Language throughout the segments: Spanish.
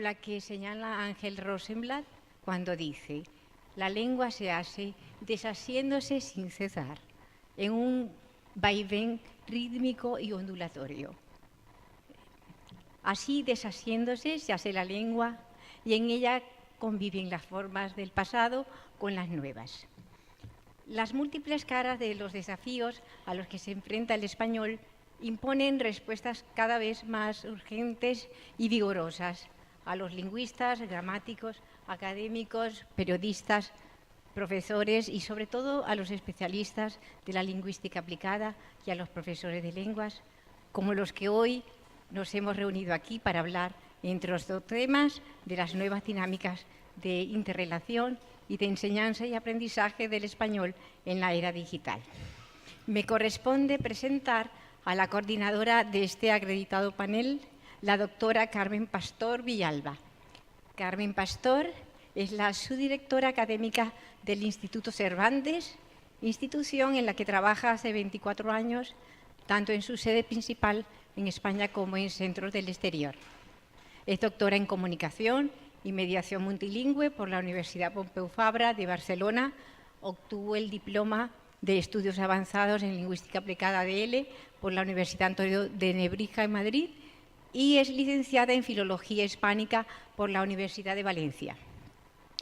la que señala Ángel Rosenblatt cuando dice: la lengua se hace deshaciéndose sin cesar, en un vaivén rítmico y ondulatorio. Así, deshaciéndose, se hace la lengua y en ella conviven las formas del pasado con las nuevas. Las múltiples caras de los desafíos a los que se enfrenta el español imponen respuestas cada vez más urgentes y vigorosas a los lingüistas, gramáticos, académicos, periodistas, profesores y sobre todo a los especialistas de la lingüística aplicada y a los profesores de lenguas, como los que hoy nos hemos reunido aquí para hablar, entre los dos temas, de las nuevas dinámicas de interrelación y de enseñanza y aprendizaje del español en la era digital. Me corresponde presentar a la coordinadora de este acreditado panel, la doctora Carmen Pastor Villalba. Carmen Pastor es la subdirectora académica del Instituto Cervantes, institución en la que trabaja hace 24 años, tanto en su sede principal en España como en centros del exterior. Es doctora en Comunicación y Mediación Multilingüe por la Universidad Pompeu Fabra de Barcelona. Obtuvo el diploma de Estudios Avanzados en Lingüística Aplicada DL por la Universidad Antonio de Nebrija en Madrid y es licenciada en Filología Hispánica por la Universidad de Valencia.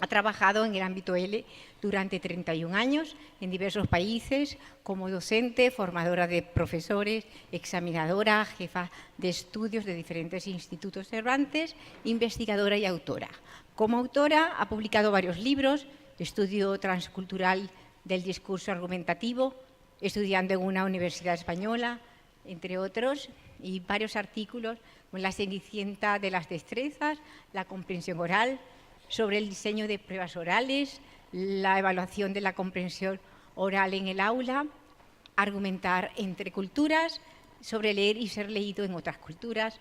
Ha trabajado en el ámbito L durante 31 años en diversos países como docente, formadora de profesores, examinadora, jefa de estudios de diferentes institutos Cervantes, investigadora y autora. Como autora ha publicado varios libros: Estudio transcultural del discurso argumentativo, estudiando en una universidad española, entre otros, y varios artículos con la Cenicienta de las destrezas, la comprensión oral, sobre el diseño de pruebas orales, la evaluación de la comprensión oral en el aula, argumentar entre culturas, sobre leer y ser leído en otras culturas,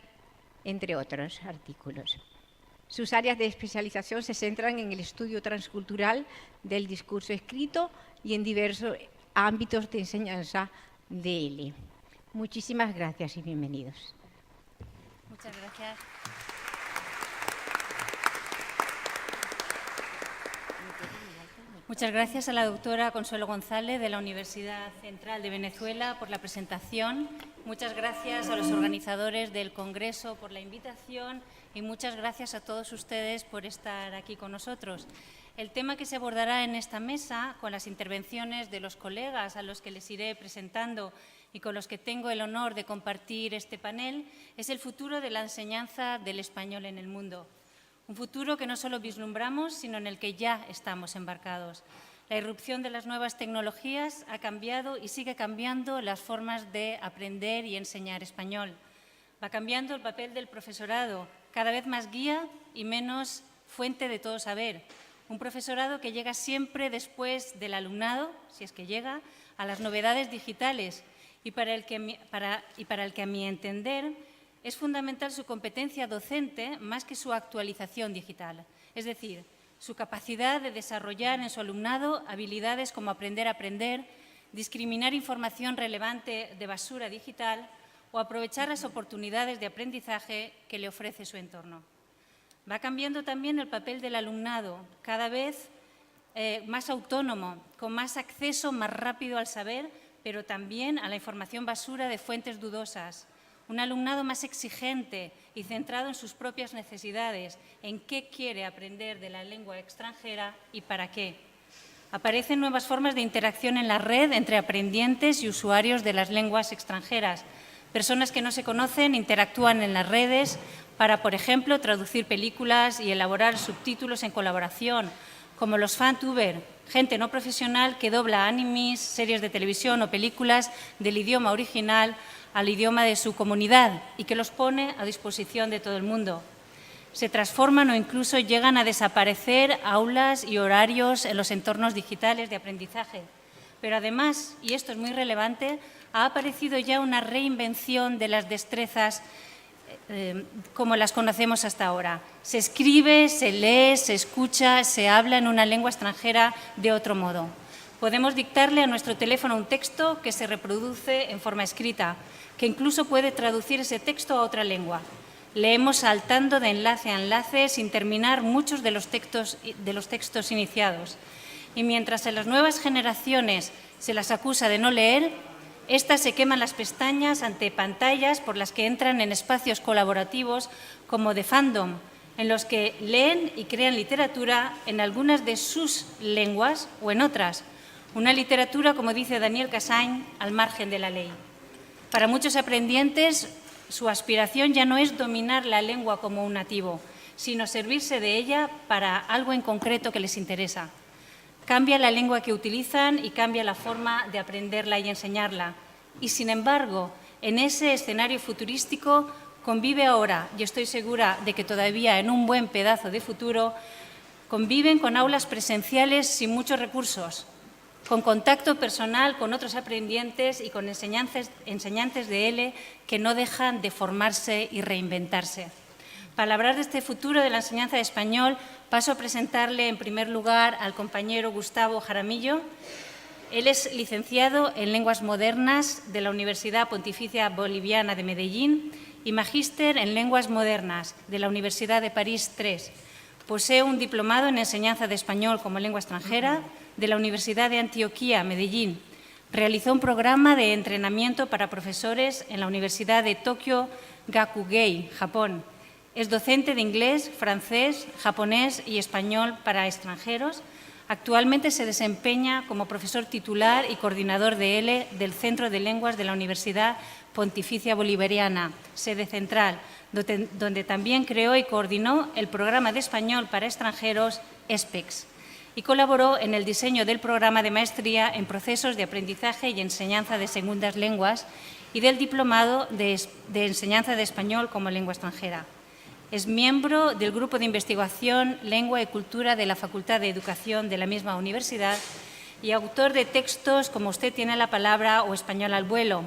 entre otros artículos. Sus áreas de especialización se centran en el estudio transcultural del discurso escrito y en diversos ámbitos de enseñanza de él. Muchísimas gracias y bienvenidos. Muchas gracias. Muchas gracias a la doctora Consuelo González de la Universidad Central de Venezuela por la presentación. Muchas gracias a los organizadores del Congreso por la invitación y muchas gracias a todos ustedes por estar aquí con nosotros. El tema que se abordará en esta mesa, con las intervenciones de los colegas a los que les iré presentando y con los que tengo el honor de compartir este panel, es el futuro de la enseñanza del español en el mundo. Un futuro que no solo vislumbramos, sino en el que ya estamos embarcados. La irrupción de las nuevas tecnologías ha cambiado y sigue cambiando las formas de aprender y enseñar español. Va cambiando el papel del profesorado, cada vez más guía y menos fuente de todo saber. Un profesorado que llega siempre después del alumnado, si es que llega, a las novedades digitales y para el que a mi entender es fundamental su competencia docente más que su actualización digital, es decir, su capacidad de desarrollar en su alumnado habilidades como aprender a aprender, discriminar información relevante de basura digital o aprovechar las oportunidades de aprendizaje que le ofrece su entorno. Va cambiando también el papel del alumnado, cada vez más autónomo, con más acceso más rápido al saber, pero también a la información basura de fuentes dudosas. Un alumnado más exigente y centrado en sus propias necesidades, en qué quiere aprender de la lengua extranjera y para qué. Aparecen nuevas formas de interacción en la red entre aprendientes y usuarios de las lenguas extranjeras. Personas que no se conocen interactúan en las redes para, por ejemplo, traducir películas y elaborar subtítulos en colaboración, como los fantuber, gente no profesional que dobla animes, series de televisión o películas del idioma original al idioma de su comunidad y que los pone a disposición de todo el mundo. Se transforman o incluso llegan a desaparecer aulas y horarios en los entornos digitales de aprendizaje. Pero además, y esto es muy relevante, ha aparecido ya una reinvención de las destrezas como las conocemos hasta ahora. Se escribe, se lee, se escucha, se habla en una lengua extranjera de otro modo. Podemos dictarle a nuestro teléfono un texto que se reproduce en forma escrita, que incluso puede traducir ese texto a otra lengua. Leemos saltando de enlace a enlace sin terminar muchos de los textos iniciados. Y mientras a las nuevas generaciones se las acusa de no leer, éstas se queman las pestañas ante pantallas por las que entran en espacios colaborativos como The Fandom, en los que leen y crean literatura en algunas de sus lenguas o en otras. Una literatura, como dice Daniel Cassagne, al margen de la ley. Para muchos aprendientes, su aspiración ya no es dominar la lengua como un nativo, sino servirse de ella para algo en concreto que les interesa. Cambia la lengua que utilizan y cambia la forma de aprenderla y enseñarla. Y, sin embargo, en ese escenario futurístico convive ahora, y estoy segura de que todavía en un buen pedazo de futuro, conviven con aulas presenciales sin muchos recursos, con contacto personal con otros aprendientes y con enseñantes de L que no dejan de formarse y reinventarse. Para hablar de este futuro de la enseñanza de español, paso a presentarle en primer lugar al compañero Gustavo Jaramillo. Él es licenciado en Lenguas Modernas de la Universidad Pontificia Boliviana de Medellín y magíster en Lenguas Modernas de la Universidad de París III. Posee un diplomado en Enseñanza de Español como Lengua Extranjera de la Universidad de Antioquia, Medellín. Realizó un programa de entrenamiento para profesores en la Universidad de Tokio Gakugei, Japón. Es docente de inglés, francés, japonés y español para extranjeros. Actualmente se desempeña como profesor titular y coordinador de L del Centro de Lenguas de la Universidad Pontificia Bolivariana, sede central, donde también creó y coordinó el programa de español para extranjeros ESPEX y colaboró en el diseño del programa de maestría en procesos de aprendizaje y enseñanza de segundas lenguas y del diplomado de enseñanza de español como lengua extranjera. Es miembro del Grupo de Investigación Lengua y Cultura de la Facultad de Educación de la misma universidad y autor de textos como Usted tiene la palabra o Español al vuelo.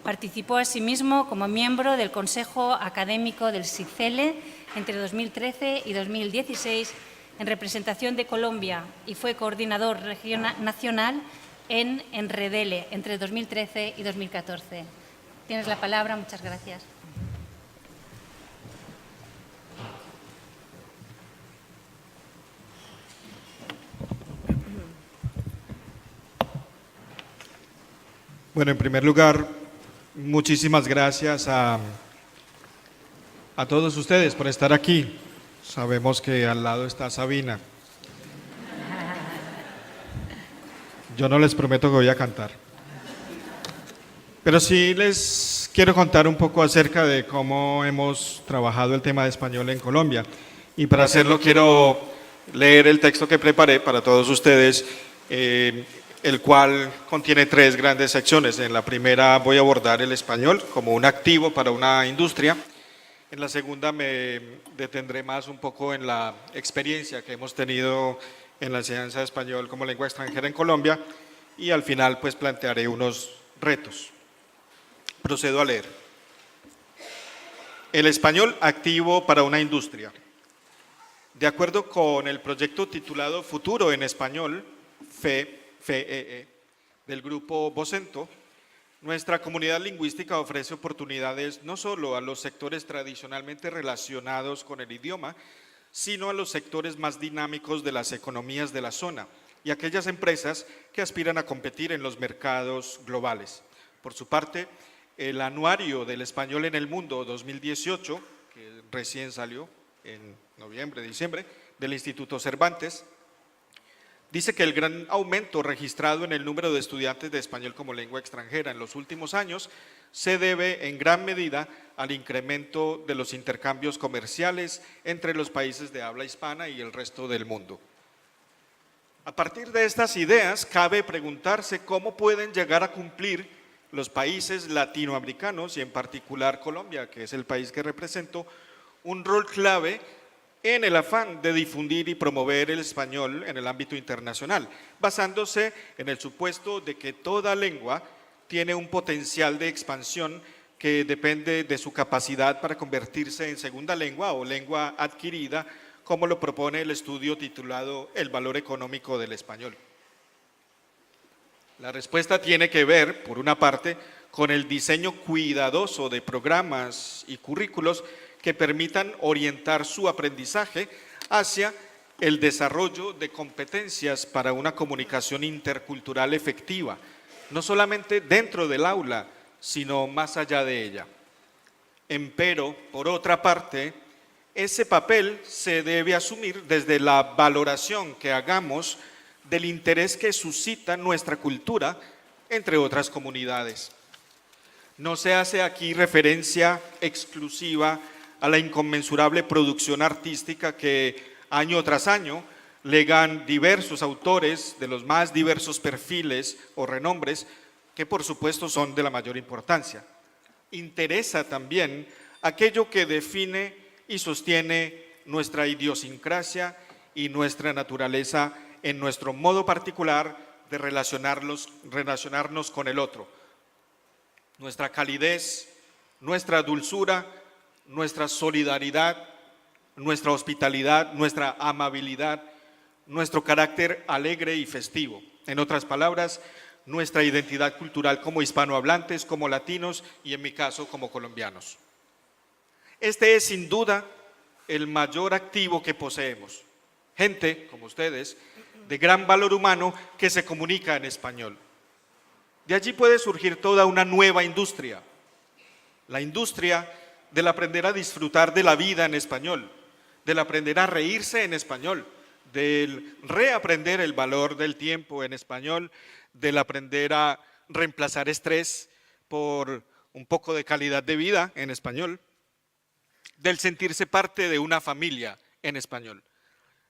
Participó asimismo como miembro del Consejo Académico del SICELE entre 2013 y 2016 en representación de Colombia y fue coordinador nacional en Enredele entre 2013 y 2014. Tienes la palabra, muchas gracias. Bueno, en primer lugar, muchísimas gracias a todos ustedes por estar aquí. Sabemos que al lado está Sabina. Yo no les prometo que voy a cantar. Pero sí les quiero contar un poco acerca de cómo hemos trabajado el tema de español en Colombia. Y para hacerlo quiero leer el texto que preparé para todos ustedes, el cual contiene 3 grandes secciones. En la primera voy a abordar el español como un activo para una industria. En la segunda me detendré más un poco en la experiencia que hemos tenido en la enseñanza de español como lengua extranjera en Colombia y al final pues plantearé unos retos. Procedo a leer. El español activo para una industria. De acuerdo con el proyecto titulado Futuro en Español, FEE, del grupo Vocento, nuestra comunidad lingüística ofrece oportunidades no solo a los sectores tradicionalmente relacionados con el idioma, sino a los sectores más dinámicos de las economías de la zona y aquellas empresas que aspiran a competir en los mercados globales. Por su parte, el Anuario del Español en el Mundo 2018, que recién salió en noviembre, diciembre, del Instituto Cervantes, dice que el gran aumento registrado en el número de estudiantes de español como lengua extranjera en los últimos años se debe en gran medida al incremento de los intercambios comerciales entre los países de habla hispana y el resto del mundo. A partir de estas ideas, cabe preguntarse cómo pueden llegar a cumplir los países latinoamericanos y en particular Colombia, que es el país que represento, un rol clave en el afán de difundir y promover el español en el ámbito internacional, basándose en el supuesto de que toda lengua tiene un potencial de expansión que depende de su capacidad para convertirse en segunda lengua o lengua adquirida, como lo propone el estudio titulado El valor económico del español. La respuesta tiene que ver, por una parte, con el diseño cuidadoso de programas y currículos que permitan orientar su aprendizaje hacia el desarrollo de competencias para una comunicación intercultural efectiva, no solamente dentro del aula, sino más allá de ella. Empero, por otra parte, ese papel se debe asumir desde la valoración que hagamos del interés que suscita nuestra cultura entre otras comunidades. No se hace aquí referencia exclusiva a la inconmensurable producción artística que año tras año legan diversos autores de los más diversos perfiles o renombres, que por supuesto son de la mayor importancia. Interesa también aquello que define y sostiene nuestra idiosincrasia y nuestra naturaleza en nuestro modo particular de relacionarnos con el otro. Nuestra calidez, nuestra dulzura, nuestra solidaridad, nuestra hospitalidad, nuestra amabilidad, nuestro carácter alegre y festivo. En otras palabras, nuestra identidad cultural como hispanohablantes, como latinos y en mi caso como colombianos. Este es sin duda el mayor activo que poseemos. Gente, como ustedes, de gran valor humano que se comunica en español. De allí puede surgir toda una nueva industria. La industria del aprender a disfrutar de la vida en español, del aprender a reírse en español, del reaprender el valor del tiempo en español, del aprender a reemplazar estrés por un poco de calidad de vida en español, del sentirse parte de una familia en español,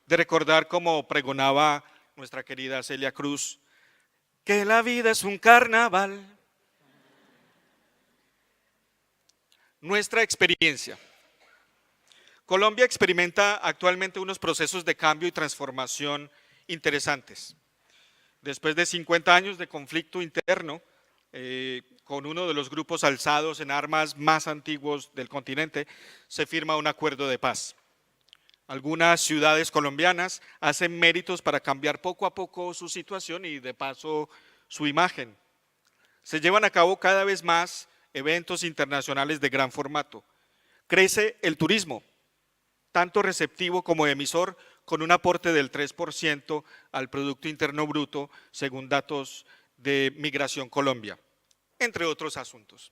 de recordar, como pregonaba nuestra querida Celia Cruz, que la vida es un carnaval. Nuestra experiencia. Colombia experimenta actualmente unos procesos de cambio y transformación interesantes. Después de 50 años de conflicto interno, con uno de los grupos alzados en armas más antiguos del continente, se firma un acuerdo de paz. Algunas ciudades colombianas hacen méritos para cambiar poco a poco su situación y de paso su imagen. Se llevan a cabo cada vez más eventos internacionales de gran formato. Crece el turismo, tanto receptivo como emisor, con un aporte del 3% al Producto Interno Bruto, según datos de Migración Colombia, entre otros asuntos.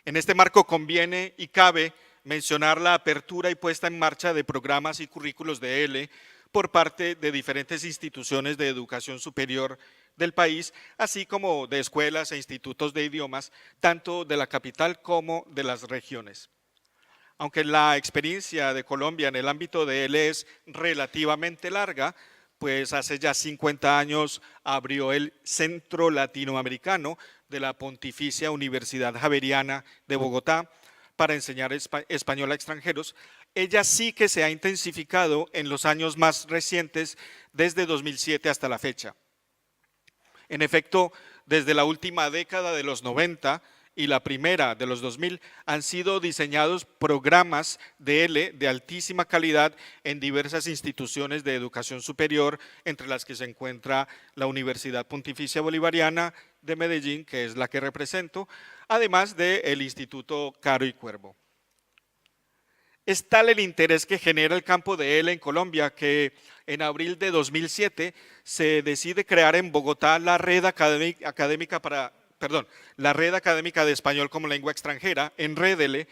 En este marco conviene y cabe mencionar la apertura y puesta en marcha de programas y currículos de ELE por parte de diferentes instituciones de educación superior del país, así como de escuelas e institutos de idiomas, tanto de la capital como de las regiones. Aunque la experiencia de Colombia en el ámbito de ELE es relativamente larga, pues hace ya 50 años abrió el Centro Latinoamericano de la Pontificia Universidad Javeriana de Bogotá para enseñar español a extranjeros. Ella sí que se ha intensificado en los años más recientes, desde 2007 hasta la fecha. En efecto, desde la última década de los 90 y la primera de los 2000 han sido diseñados programas de ELE de altísima calidad en diversas instituciones de educación superior, entre las que se encuentra la Universidad Pontificia Bolivariana de Medellín, que es la que represento, además del Instituto Caro y Cuervo. Es tal el interés que genera el campo de ELE en Colombia que en abril de 2007 se decide crear en Bogotá la Red Académica de Español como Lengua Extranjera, ENREDELE,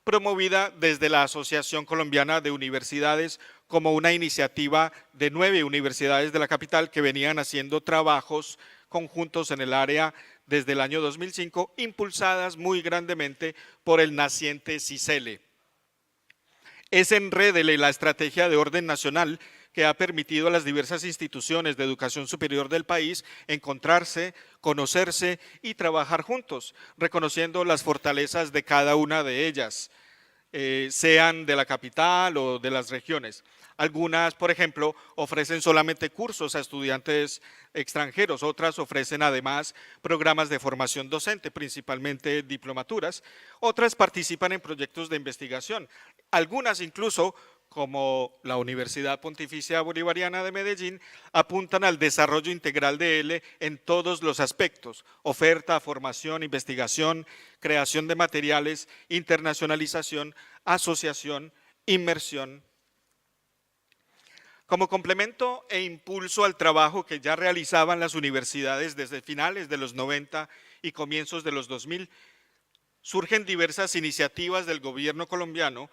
promovida desde la Asociación Colombiana de Universidades como una iniciativa de 9 universidades de la capital que venían haciendo trabajos conjuntos en el área desde el año 2005, impulsadas muy grandemente por el naciente CICELE. Es ENREDELE la estrategia de orden nacional que ha permitido a las diversas instituciones de educación superior del país encontrarse, conocerse y trabajar juntos, reconociendo las fortalezas de cada una de ellas, sean de la capital o de las regiones. Algunas, por ejemplo, ofrecen solamente cursos a estudiantes extranjeros, otras ofrecen además programas de formación docente, principalmente diplomaturas, otras participan en proyectos de investigación, algunas incluso como la Universidad Pontificia Bolivariana de Medellín, apuntan al desarrollo integral de L en todos los aspectos: oferta, formación, investigación, creación de materiales, internacionalización, asociación, inmersión. Como complemento e impulso al trabajo que ya realizaban las universidades desde finales de los 90 y comienzos de los 2000, surgen diversas iniciativas del gobierno colombiano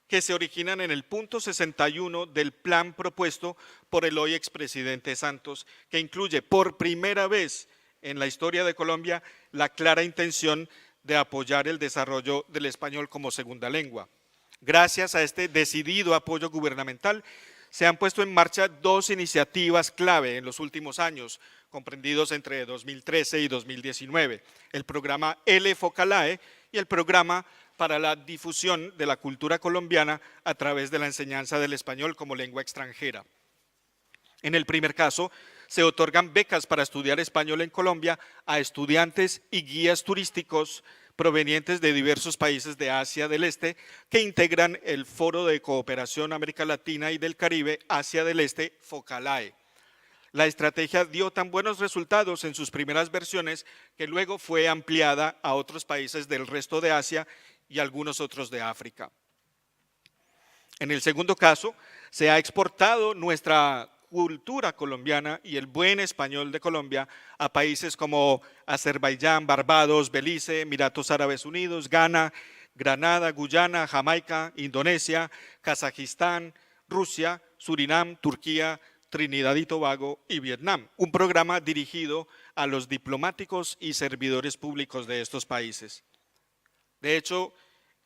que se originan en el punto 61 del plan propuesto por el hoy expresidente Santos, que incluye por primera vez en la historia de Colombia la clara intención de apoyar el desarrollo del español como segunda lengua. Gracias a este decidido apoyo gubernamental, se han puesto en marcha dos iniciativas clave en los últimos años, comprendidos entre 2013 y 2019, el programa L Focalae y el programa para la difusión de la cultura colombiana a través de la enseñanza del español como lengua extranjera. En el primer caso, se otorgan becas para estudiar español en Colombia a estudiantes y guías turísticos provenientes de diversos países de Asia del Este que integran el Foro de Cooperación América Latina y del Caribe Asia del Este, Focalae. La estrategia dio tan buenos resultados en sus primeras versiones que luego fue ampliada a otros países del resto de Asia y algunos otros de África. En el segundo caso, se ha exportado nuestra cultura colombiana y el buen español de Colombia a países como Azerbaiyán, Barbados, Belice, Emiratos Árabes Unidos, Ghana, Granada, Guyana, Jamaica, Indonesia, Kazajistán, Rusia, Surinam, Turquía, Trinidad y Tobago y Vietnam, un programa dirigido a los diplomáticos y servidores públicos de estos países. De hecho,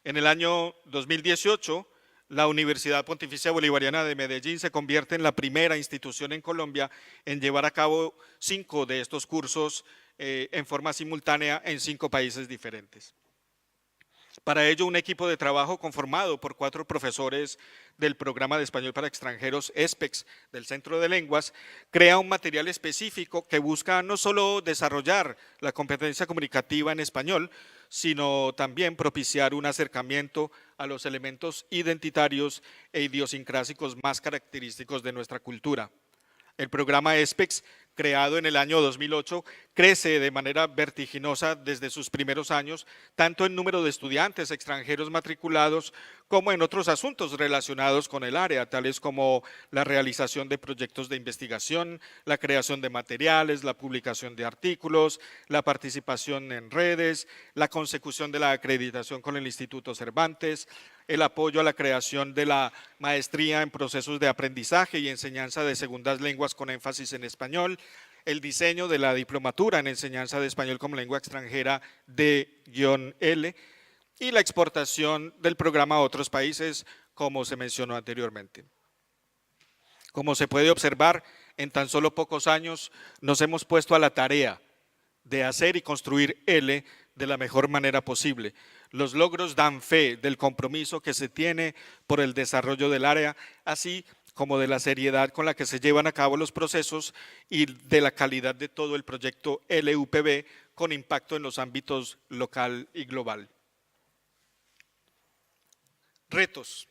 en el año 2018, la Universidad Pontificia Bolivariana de Medellín se convierte en la primera institución en Colombia en llevar a cabo 5 de estos cursos en forma simultánea en 5 países diferentes. Para ello, un equipo de trabajo conformado por 4 profesores del Programa de Español para Extranjeros ESPEX del Centro de Lenguas crea un material específico que busca no solo desarrollar la competencia comunicativa en español, sino también propiciar un acercamiento a los elementos identitarios e idiosincrásicos más característicos de nuestra cultura. El programa ESPEX, creado en el año 2008, crece de manera vertiginosa desde sus primeros años, tanto en número de estudiantes extranjeros matriculados como en otros asuntos relacionados con el área, tales como la realización de proyectos de investigación, la creación de materiales, la publicación de artículos, la participación en redes, la consecución de la acreditación con el Instituto Cervantes, el apoyo a la creación de la maestría en procesos de aprendizaje y enseñanza de segundas lenguas con énfasis en español, el diseño de la diplomatura en enseñanza de español como lengua extranjera D-L y la exportación del programa a otros países, como se mencionó anteriormente. Como se puede observar, en tan solo pocos años nos hemos puesto a la tarea de hacer y construir L de la mejor manera posible. Los logros dan fe del compromiso que se tiene por el desarrollo del área, así como de la seriedad con la que se llevan a cabo los procesos y de la calidad de todo el proyecto LUPB con impacto en los ámbitos local y global. Retos.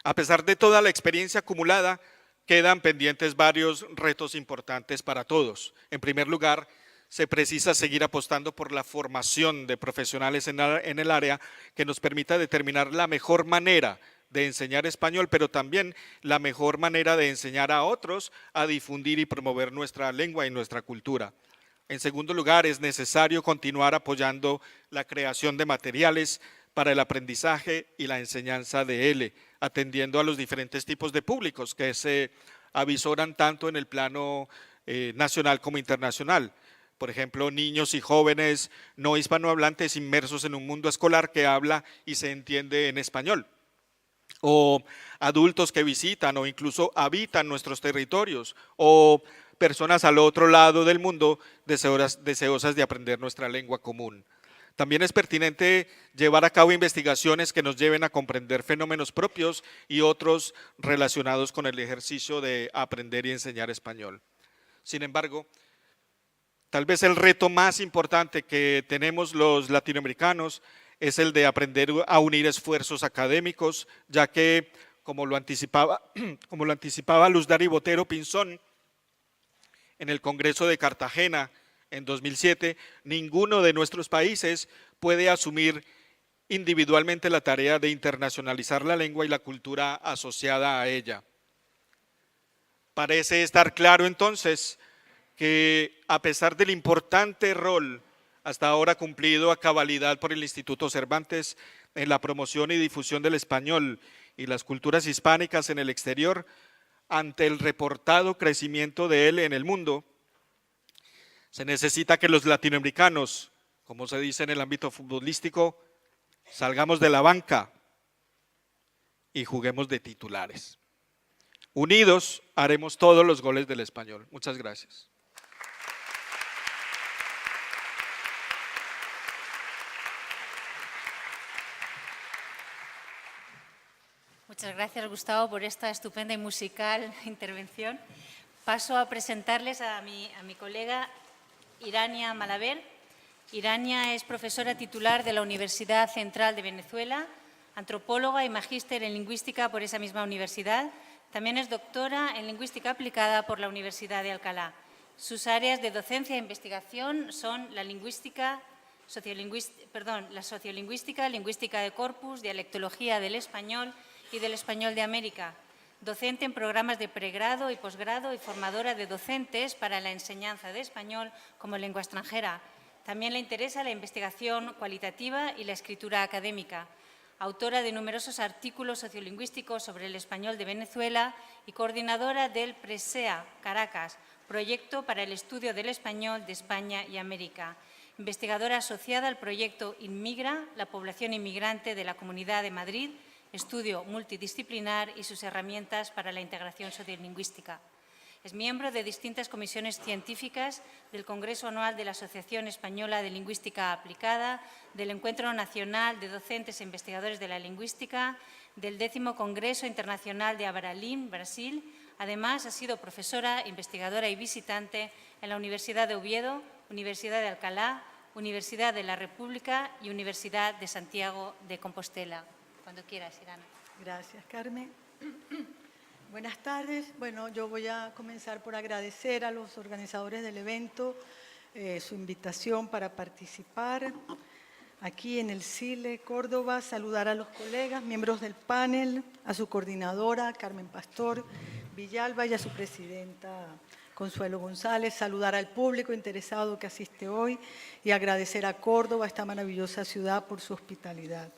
A pesar de toda la experiencia acumulada, quedan pendientes varios retos importantes para todos. En primer lugar, se precisa seguir apostando por la formación de profesionales en el área que nos permita determinar la mejor manera de enseñar español, pero también la mejor manera de enseñar a otros a difundir y promover nuestra lengua y nuestra cultura. En segundo lugar, es necesario continuar apoyando la creación de materiales para el aprendizaje y la enseñanza de L, atendiendo a los diferentes tipos de públicos que se avisoran tanto en el plano nacional como internacional. Por ejemplo, niños y jóvenes no hispanohablantes inmersos en un mundo escolar que habla y se entiende en español. O adultos que visitan o incluso habitan nuestros territorios, o personas al otro lado del mundo deseosas de aprender nuestra lengua común. También es pertinente llevar a cabo investigaciones que nos lleven a comprender fenómenos propios y otros relacionados con el ejercicio de aprender y enseñar español. Sin embargo, tal vez el reto más importante que tenemos los latinoamericanos es el de aprender a unir esfuerzos académicos, ya que, como lo anticipaba Luz Dari Botero Pinzón en el Congreso de Cartagena en 2007, ninguno de nuestros países puede asumir individualmente la tarea de internacionalizar la lengua y la cultura asociada a ella. Parece estar claro entonces que, a pesar del importante rol hasta ahora cumplido a cabalidad por el Instituto Cervantes en la promoción y difusión del español y las culturas hispánicas en el exterior, ante el reportado crecimiento de él en el mundo, se necesita que los latinoamericanos, como se dice en el ámbito futbolístico, salgamos de la banca y juguemos de titulares. Unidos haremos todos los goles del español. Muchas gracias. Muchas gracias, Gustavo, por esta estupenda y musical intervención. Paso a presentarles a mi colega Irania Malaver. Irania es profesora titular de la Universidad Central de Venezuela, antropóloga y magíster en lingüística por esa misma universidad. También es doctora en lingüística aplicada por la Universidad de Alcalá. Sus áreas de docencia e investigación son la sociolingüística, lingüística de corpus, dialectología del español y del español de América. Docente en programas de pregrado y posgrado y formadora de docentes para la enseñanza de español como lengua extranjera. También le interesa la investigación cualitativa y la escritura académica. Autora de numerosos artículos sociolingüísticos sobre el español de Venezuela y coordinadora del PRESEA Caracas, proyecto para el estudio del español de España y América. Investigadora asociada al proyecto Inmigra, la población inmigrante de la Comunidad de Madrid, estudio multidisciplinar y sus herramientas para la integración sociolingüística. Es miembro de distintas comisiones científicas del Congreso Anual de la Asociación Española de Lingüística Aplicada, del Encuentro Nacional de Docentes e Investigadores de la Lingüística, del 10º Congreso Internacional de Abralín, Brasil. Además, ha sido profesora, investigadora y visitante en la Universidad de Oviedo, Universidad de Alcalá, Universidad de la República y Universidad de Santiago de Compostela. Cuando quieras, Irana. Gracias, Carmen. Buenas tardes. Bueno, yo voy a comenzar por agradecer a los organizadores del evento su invitación para participar aquí en el CILE Córdoba, saludar a los colegas, miembros del panel, a su coordinadora, Carmen Pastor Villalba, y a su presidenta, Consuelo González, saludar al público interesado que asiste hoy y agradecer a Córdoba, esta maravillosa ciudad, por su hospitalidad.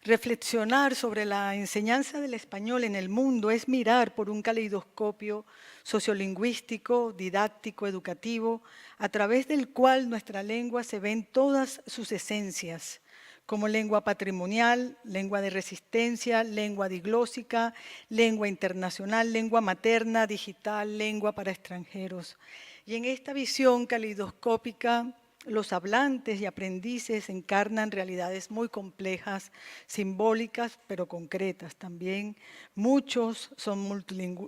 Reflexionar sobre la enseñanza del español en el mundo es mirar por un caleidoscopio sociolingüístico, didáctico, educativo, a través del cual nuestra lengua se ve en todas sus esencias, como lengua patrimonial, lengua de resistencia, lengua diglósica, lengua internacional, lengua materna, digital, lengua para extranjeros. Y en esta visión caleidoscópica, los hablantes y aprendices encarnan realidades muy complejas, simbólicas, pero concretas también. Muchos son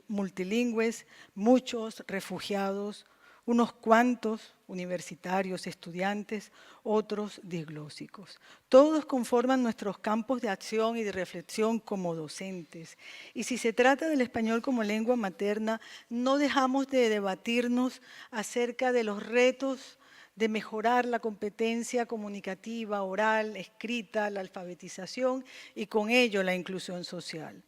multilingües, muchos refugiados, unos cuantos universitarios, estudiantes, otros diglósicos. Todos conforman nuestros campos de acción y de reflexión como docentes. Y si se trata del español como lengua materna, no dejamos de debatirnos acerca de los retos de mejorar la competencia comunicativa, oral, escrita, la alfabetización y con ello la inclusión social.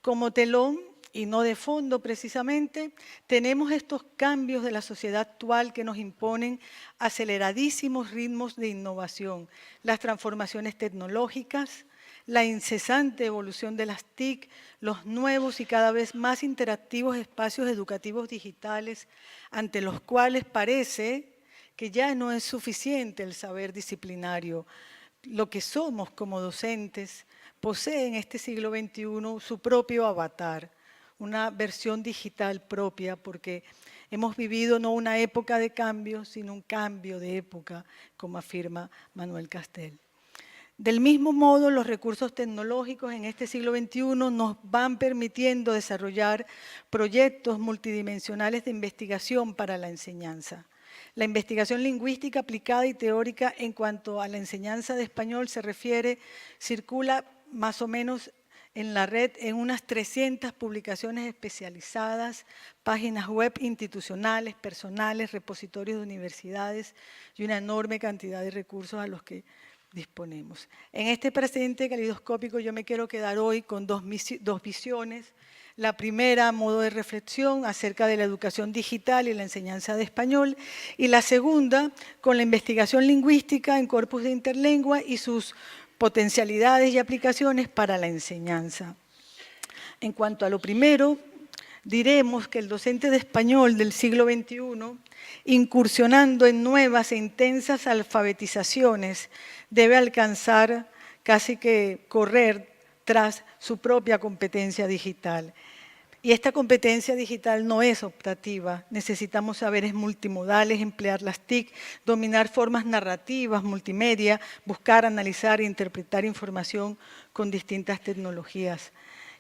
Como telón, y no de fondo precisamente, tenemos estos cambios de la sociedad actual que nos imponen aceleradísimos ritmos de innovación, las transformaciones tecnológicas, la incesante evolución de las TIC, los nuevos y cada vez más interactivos espacios educativos digitales ante los cuales parece que ya no es suficiente el saber disciplinario. Lo que somos como docentes posee en este siglo XXI su propio avatar, una versión digital propia, porque hemos vivido no una época de cambio, sino un cambio de época, como afirma Manuel Castel. Del mismo modo, los recursos tecnológicos en este siglo XXI nos van permitiendo desarrollar proyectos multidimensionales de investigación para la enseñanza. La investigación lingüística aplicada y teórica en cuanto a la enseñanza de español se refiere, circula más o menos en la red en unas 300 publicaciones especializadas, páginas web institucionales, personales, repositorios de universidades y una enorme cantidad de recursos a los que disponemos. En este presente calidoscópico yo me quiero quedar hoy con dos visiones. La primera, a modo de reflexión, acerca de la educación digital y la enseñanza de español, y la segunda, con la investigación lingüística en corpus de interlengua y sus potencialidades y aplicaciones para la enseñanza. En cuanto a lo primero, diremos que el docente de español del siglo XXI, incursionando en nuevas e intensas alfabetizaciones, debe alcanzar, casi que correr tras su propia competencia digital. Y esta competencia digital no es optativa, necesitamos saberes multimodales, emplear las TIC, dominar formas narrativas, multimedia, buscar, analizar e interpretar información con distintas tecnologías.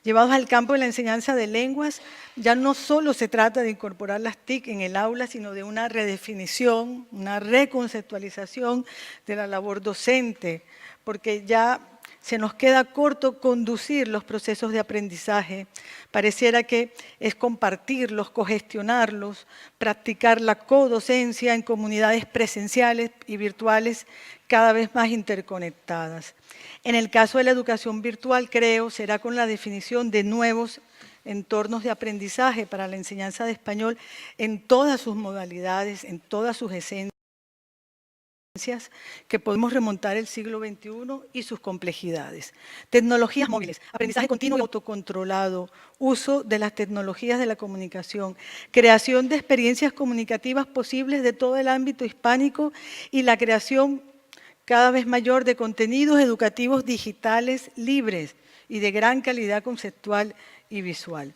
Llevados al campo de la enseñanza de lenguas, ya no solo se trata de incorporar las TIC en el aula, sino de una redefinición, una reconceptualización de la labor docente, porque ya se nos queda corto conducir los procesos de aprendizaje. Pareciera que es compartirlos, cogestionarlos, practicar la codocencia en comunidades presenciales y virtuales cada vez más interconectadas. En el caso de la educación virtual, creo, será con la definición de nuevos entornos de aprendizaje para la enseñanza de español en todas sus modalidades, en todas sus esencias, que podemos remontar el siglo XXI y sus complejidades. Tecnologías móviles, aprendizaje continuo y autocontrolado, uso de las tecnologías de la comunicación, creación de experiencias comunicativas posibles de todo el ámbito hispánico y la creación cada vez mayor de contenidos educativos digitales libres y de gran calidad conceptual y visual.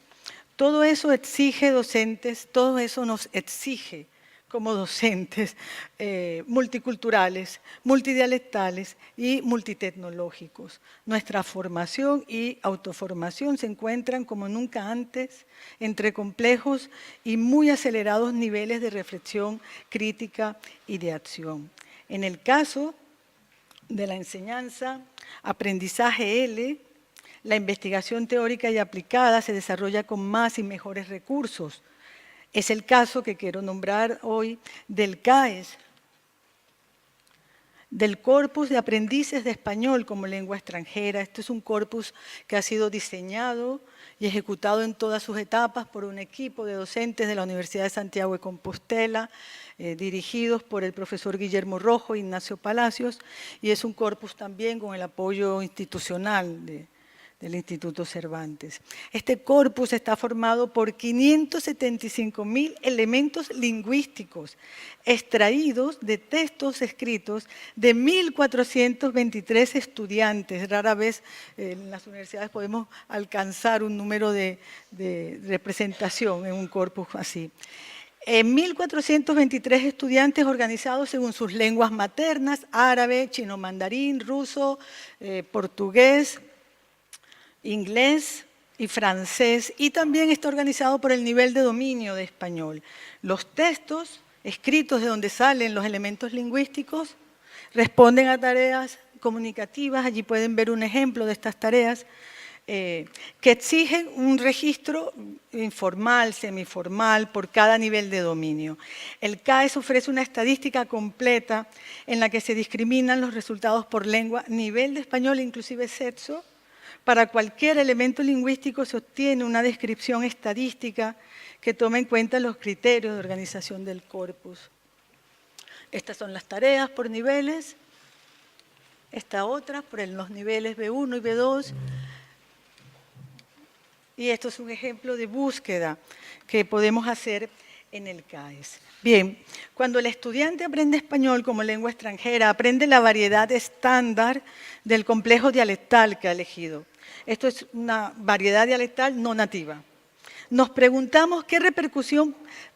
Todo eso exige docentes, todo eso nos exige como docentes multiculturales, multidialectales y multitecnológicos. Nuestra formación y autoformación se encuentran como nunca antes entre complejos y muy acelerados niveles de reflexión crítica y de acción. En el caso de la enseñanza, aprendizaje L, la investigación teórica y aplicada se desarrolla con más y mejores recursos. Es el caso que quiero nombrar hoy del CAES, del Corpus de Aprendices de Español como Lengua Extranjera. Este es un corpus que ha sido diseñado y ejecutado en todas sus etapas por un equipo de docentes de la Universidad de Santiago de Compostela, dirigidos por el profesor Guillermo Rojo e Ignacio Palacios, y es un corpus también con el apoyo institucional del Instituto Cervantes. Este corpus está formado por 575.000 elementos lingüísticos extraídos de textos escritos de 1.423 estudiantes. Rara vez en las universidades podemos alcanzar un número de representación en un corpus así. 1.423 estudiantes organizados según sus lenguas maternas, árabe, chino mandarín, ruso, portugués, inglés y francés, y también está organizado por el nivel de dominio de español. Los textos escritos de donde salen los elementos lingüísticos responden a tareas comunicativas, allí pueden ver un ejemplo de estas tareas, que exigen un registro informal, semiformal, por cada nivel de dominio. El CAES ofrece una estadística completa en la que se discriminan los resultados por lengua, nivel de español, inclusive sexo. Para cualquier elemento lingüístico se obtiene una descripción estadística que toma en cuenta los criterios de organización del corpus. Estas son las tareas por niveles, esta otra por los niveles B1 y B2. Y esto es un ejemplo de búsqueda que podemos hacer en el CAES. Bien, cuando el estudiante aprende español como lengua extranjera, aprende la variedad estándar del complejo dialectal que ha elegido. Esto es una variedad dialectal no nativa. Nos preguntamos qué repercusión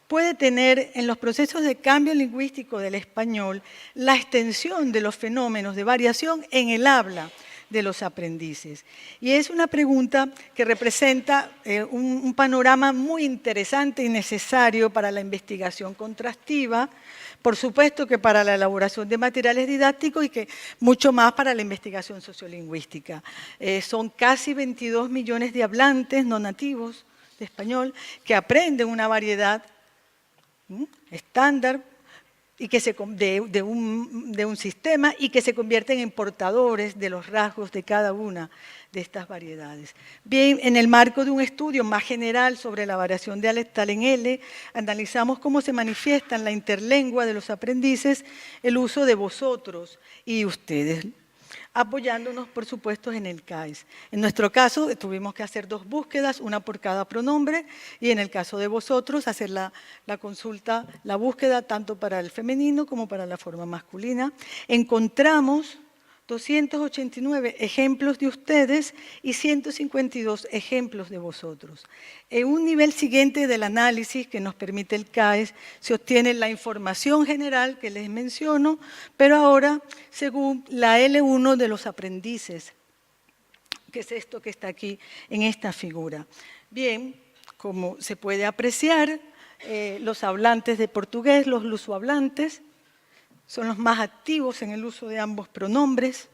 puede tener en los procesos de cambio lingüístico del español la extensión de los fenómenos de variación en el habla, de los aprendices. Y es una pregunta que representa un panorama muy interesante y necesario para la investigación contrastiva, por supuesto que para la elaboración de materiales didácticos y que mucho más para la investigación sociolingüística. Son casi 22 millones de hablantes no nativos de español que aprenden una variedad estándar y que de un sistema y que se convierten en portadores de los rasgos de cada una de estas variedades. Bien, en el marco de un estudio más general sobre la variación dialectal en L, analizamos cómo se manifiesta en la interlengua de los aprendices el uso de vosotros y ustedes, apoyándonos, por supuesto, en el CAES. En nuestro caso, tuvimos que hacer 2 búsquedas, una por cada pronombre, y en el caso de vosotros, hacer la consulta, la búsqueda tanto para el femenino como para la forma masculina. Encontramos 289 ejemplos de ustedes y 152 ejemplos de vosotros. En un nivel siguiente del análisis que nos permite el CAES se obtiene la información general que les menciono, pero ahora según la L1 de los aprendices, que es esto que está aquí en esta figura. Bien, como se puede apreciar, los hablantes de portugués, los lusohablantes, son los más activos en el uso de ambos pronombres,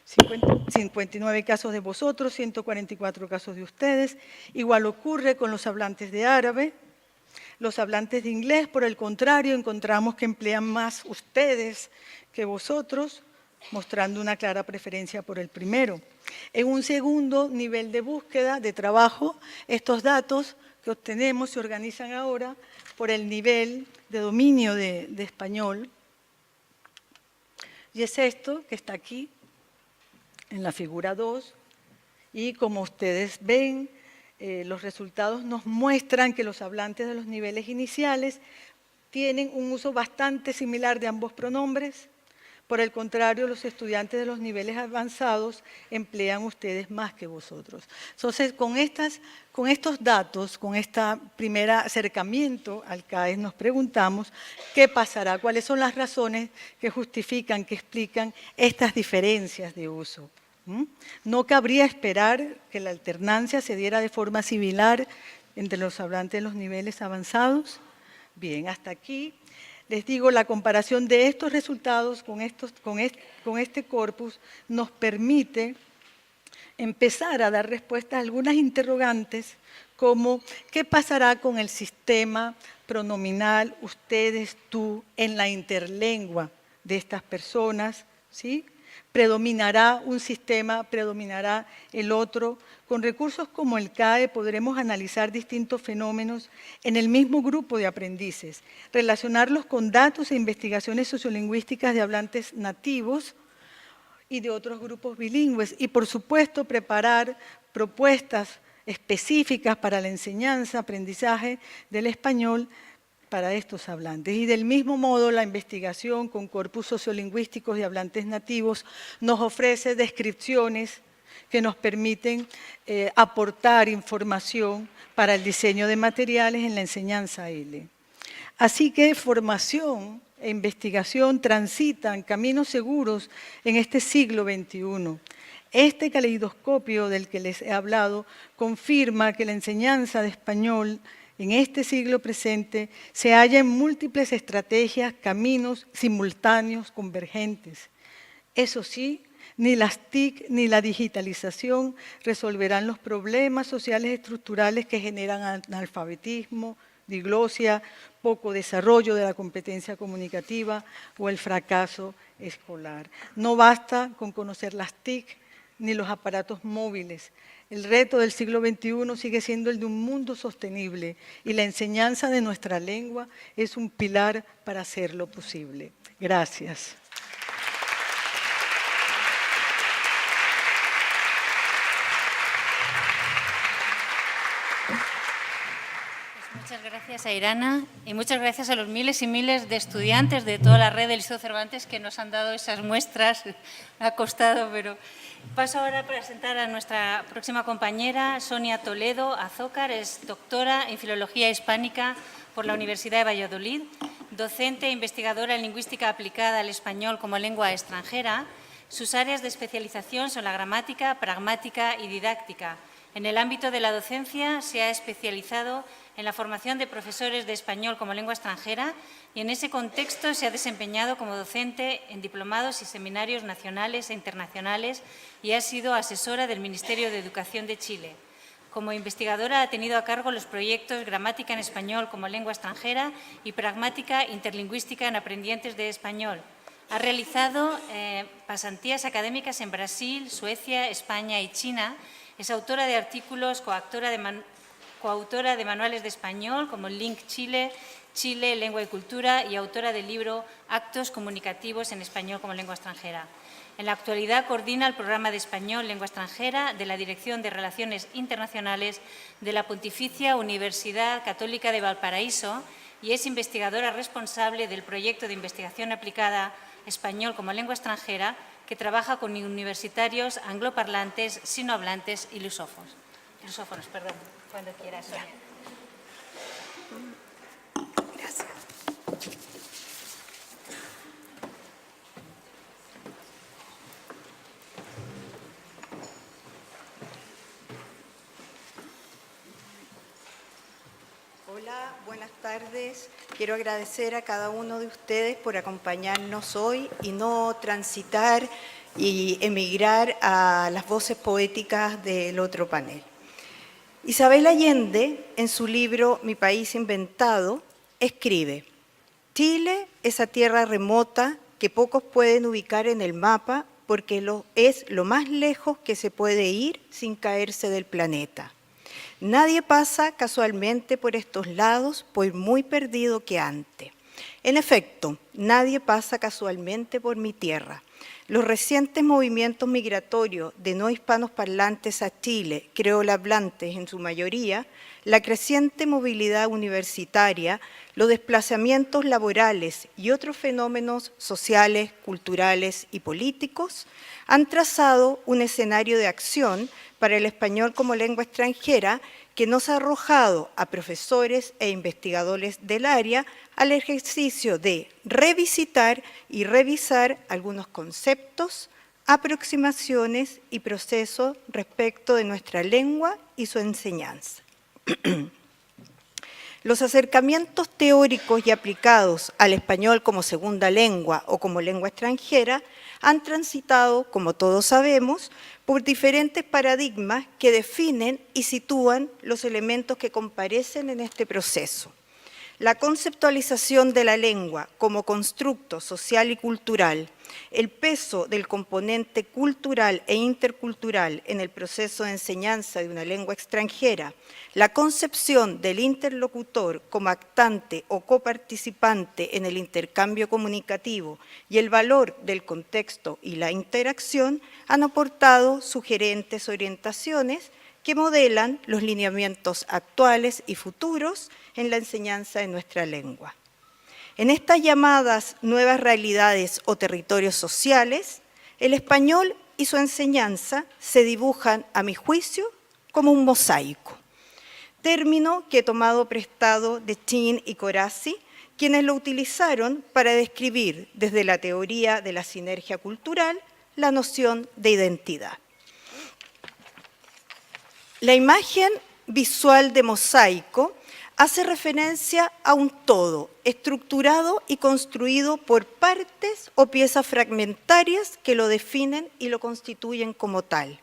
59 casos de vosotros, 144 casos de ustedes. Igual ocurre con los hablantes de árabe. Los hablantes de inglés, por el contrario, encontramos que emplean más ustedes que vosotros, mostrando una clara preferencia por el primero. En un segundo nivel de búsqueda, de trabajo, estos datos que obtenemos se organizan ahora por el nivel de dominio de español. Y es esto que está aquí, en la figura 2, y como ustedes ven, los resultados nos muestran que los hablantes de los niveles iniciales tienen un uso bastante similar de ambos pronombres. Por el contrario, los estudiantes de los niveles avanzados emplean ustedes más que vosotros. Entonces, con estos datos, con este primer acercamiento al CAES, nos preguntamos qué pasará, cuáles son las razones que justifican, que explican estas diferencias de uso. ¿No cabría esperar que la alternancia se diera de forma similar entre los hablantes de los niveles avanzados? Bien, hasta aquí. Les digo, la comparación de estos resultados con este corpus nos permite empezar a dar respuesta a algunas interrogantes como ¿qué pasará con el sistema pronominal ustedes, tú, en la interlengua de estas personas? ¿Sí? ¿Predominará un sistema, predominará el otro? Con recursos como el CAE podremos analizar distintos fenómenos en el mismo grupo de aprendices, relacionarlos con datos e investigaciones sociolingüísticas de hablantes nativos y de otros grupos bilingües y, por supuesto, preparar propuestas específicas para la enseñanza, aprendizaje del español para estos hablantes. Y del mismo modo, la investigación con corpus sociolingüísticos de hablantes nativos nos ofrece descripciones que nos permiten aportar información para el diseño de materiales en la enseñanza L. Así que formación e investigación transitan caminos seguros en este siglo XXI. Este caleidoscopio del que les he hablado confirma que la enseñanza de español en este siglo presente se halla en múltiples estrategias, caminos simultáneos, convergentes. Eso sí, ni las TIC ni la digitalización resolverán los problemas sociales estructurales que generan analfabetismo, diglosia, poco desarrollo de la competencia comunicativa o el fracaso escolar. No basta con conocer las TIC ni los aparatos móviles. El reto del siglo XXI sigue siendo el de un mundo sostenible y la enseñanza de nuestra lengua es un pilar para hacerlo posible. Gracias. Muchas gracias a Irana y muchas gracias a los miles y miles de estudiantes de toda la red del Liceo Cervantes que nos han dado esas muestras. Ha costado, pero paso ahora a presentar a nuestra próxima compañera, Sonia Toledo Azócar. Es doctora en Filología Hispánica por la Universidad de Valladolid, docente e investigadora en Lingüística aplicada al español como lengua extranjera. Sus áreas de especialización son la gramática, pragmática y didáctica. En el ámbito de la docencia se ha especializado en la formación de profesores de español como lengua extranjera y en ese contexto se ha desempeñado como docente en diplomados y seminarios nacionales e internacionales y ha sido asesora del Ministerio de Educación de Chile. Como investigadora ha tenido a cargo los proyectos Gramática en español como lengua extranjera y Pragmática interlingüística en aprendientes de español. Ha realizado pasantías académicas en Brasil, Suecia, España y China. Es autora de artículos, coautora de manuales de español como Link Chile, Chile, Lengua y Cultura y autora del libro Actos comunicativos en español como lengua extranjera. En la actualidad coordina el programa de español lengua extranjera de la Dirección de Relaciones Internacionales de la Pontificia Universidad Católica de Valparaíso y es investigadora responsable del proyecto de investigación aplicada español como lengua extranjera que trabaja con universitarios angloparlantes, sinohablantes y lusófonos. Cuando quieras, Sonia. Gracias. Hola, buenas tardes. Quiero agradecer a cada uno de ustedes por acompañarnos hoy y no transitar y emigrar a las voces poéticas del otro panel. Isabel Allende, en su libro Mi país inventado, escribe: Chile, esa tierra remota que pocos pueden ubicar en el mapa porque es lo más lejos que se puede ir sin caerse del planeta. Nadie pasa casualmente por estos lados, por muy perdido que ande. En efecto, nadie pasa casualmente por mi tierra. Los recientes movimientos migratorios de no hispanos parlantes a Chile, creolhablantes en su mayoría, la creciente movilidad universitaria, los desplazamientos laborales y otros fenómenos sociales, culturales y políticos han trazado un escenario de acción para el español como lengua extranjera que nos ha arrojado a profesores e investigadores del área al ejercicio de revisitar y revisar algunos conceptos, aproximaciones y procesos respecto de nuestra lengua y su enseñanza. Los acercamientos teóricos y aplicados al español como segunda lengua o como lengua extranjera han transitado, como todos sabemos, por diferentes paradigmas que definen y sitúan los elementos que comparecen en este proceso. La conceptualización de la lengua como constructo social y cultural, el peso del componente cultural e intercultural en el proceso de enseñanza de una lengua extranjera, la concepción del interlocutor como actante o coparticipante en el intercambio comunicativo y el valor del contexto y la interacción han aportado sugerentes orientaciones que modelan los lineamientos actuales y futuros en la enseñanza de nuestra lengua. En estas llamadas nuevas realidades o territorios sociales, el español y su enseñanza se dibujan, a mi juicio, como un mosaico, término que he tomado prestado de Chin y Corazzi, quienes lo utilizaron para describir desde la teoría de la sinergia cultural la noción de identidad. La imagen visual de mosaico hace referencia a un todo estructurado y construido por partes o piezas fragmentarias que lo definen y lo constituyen como tal.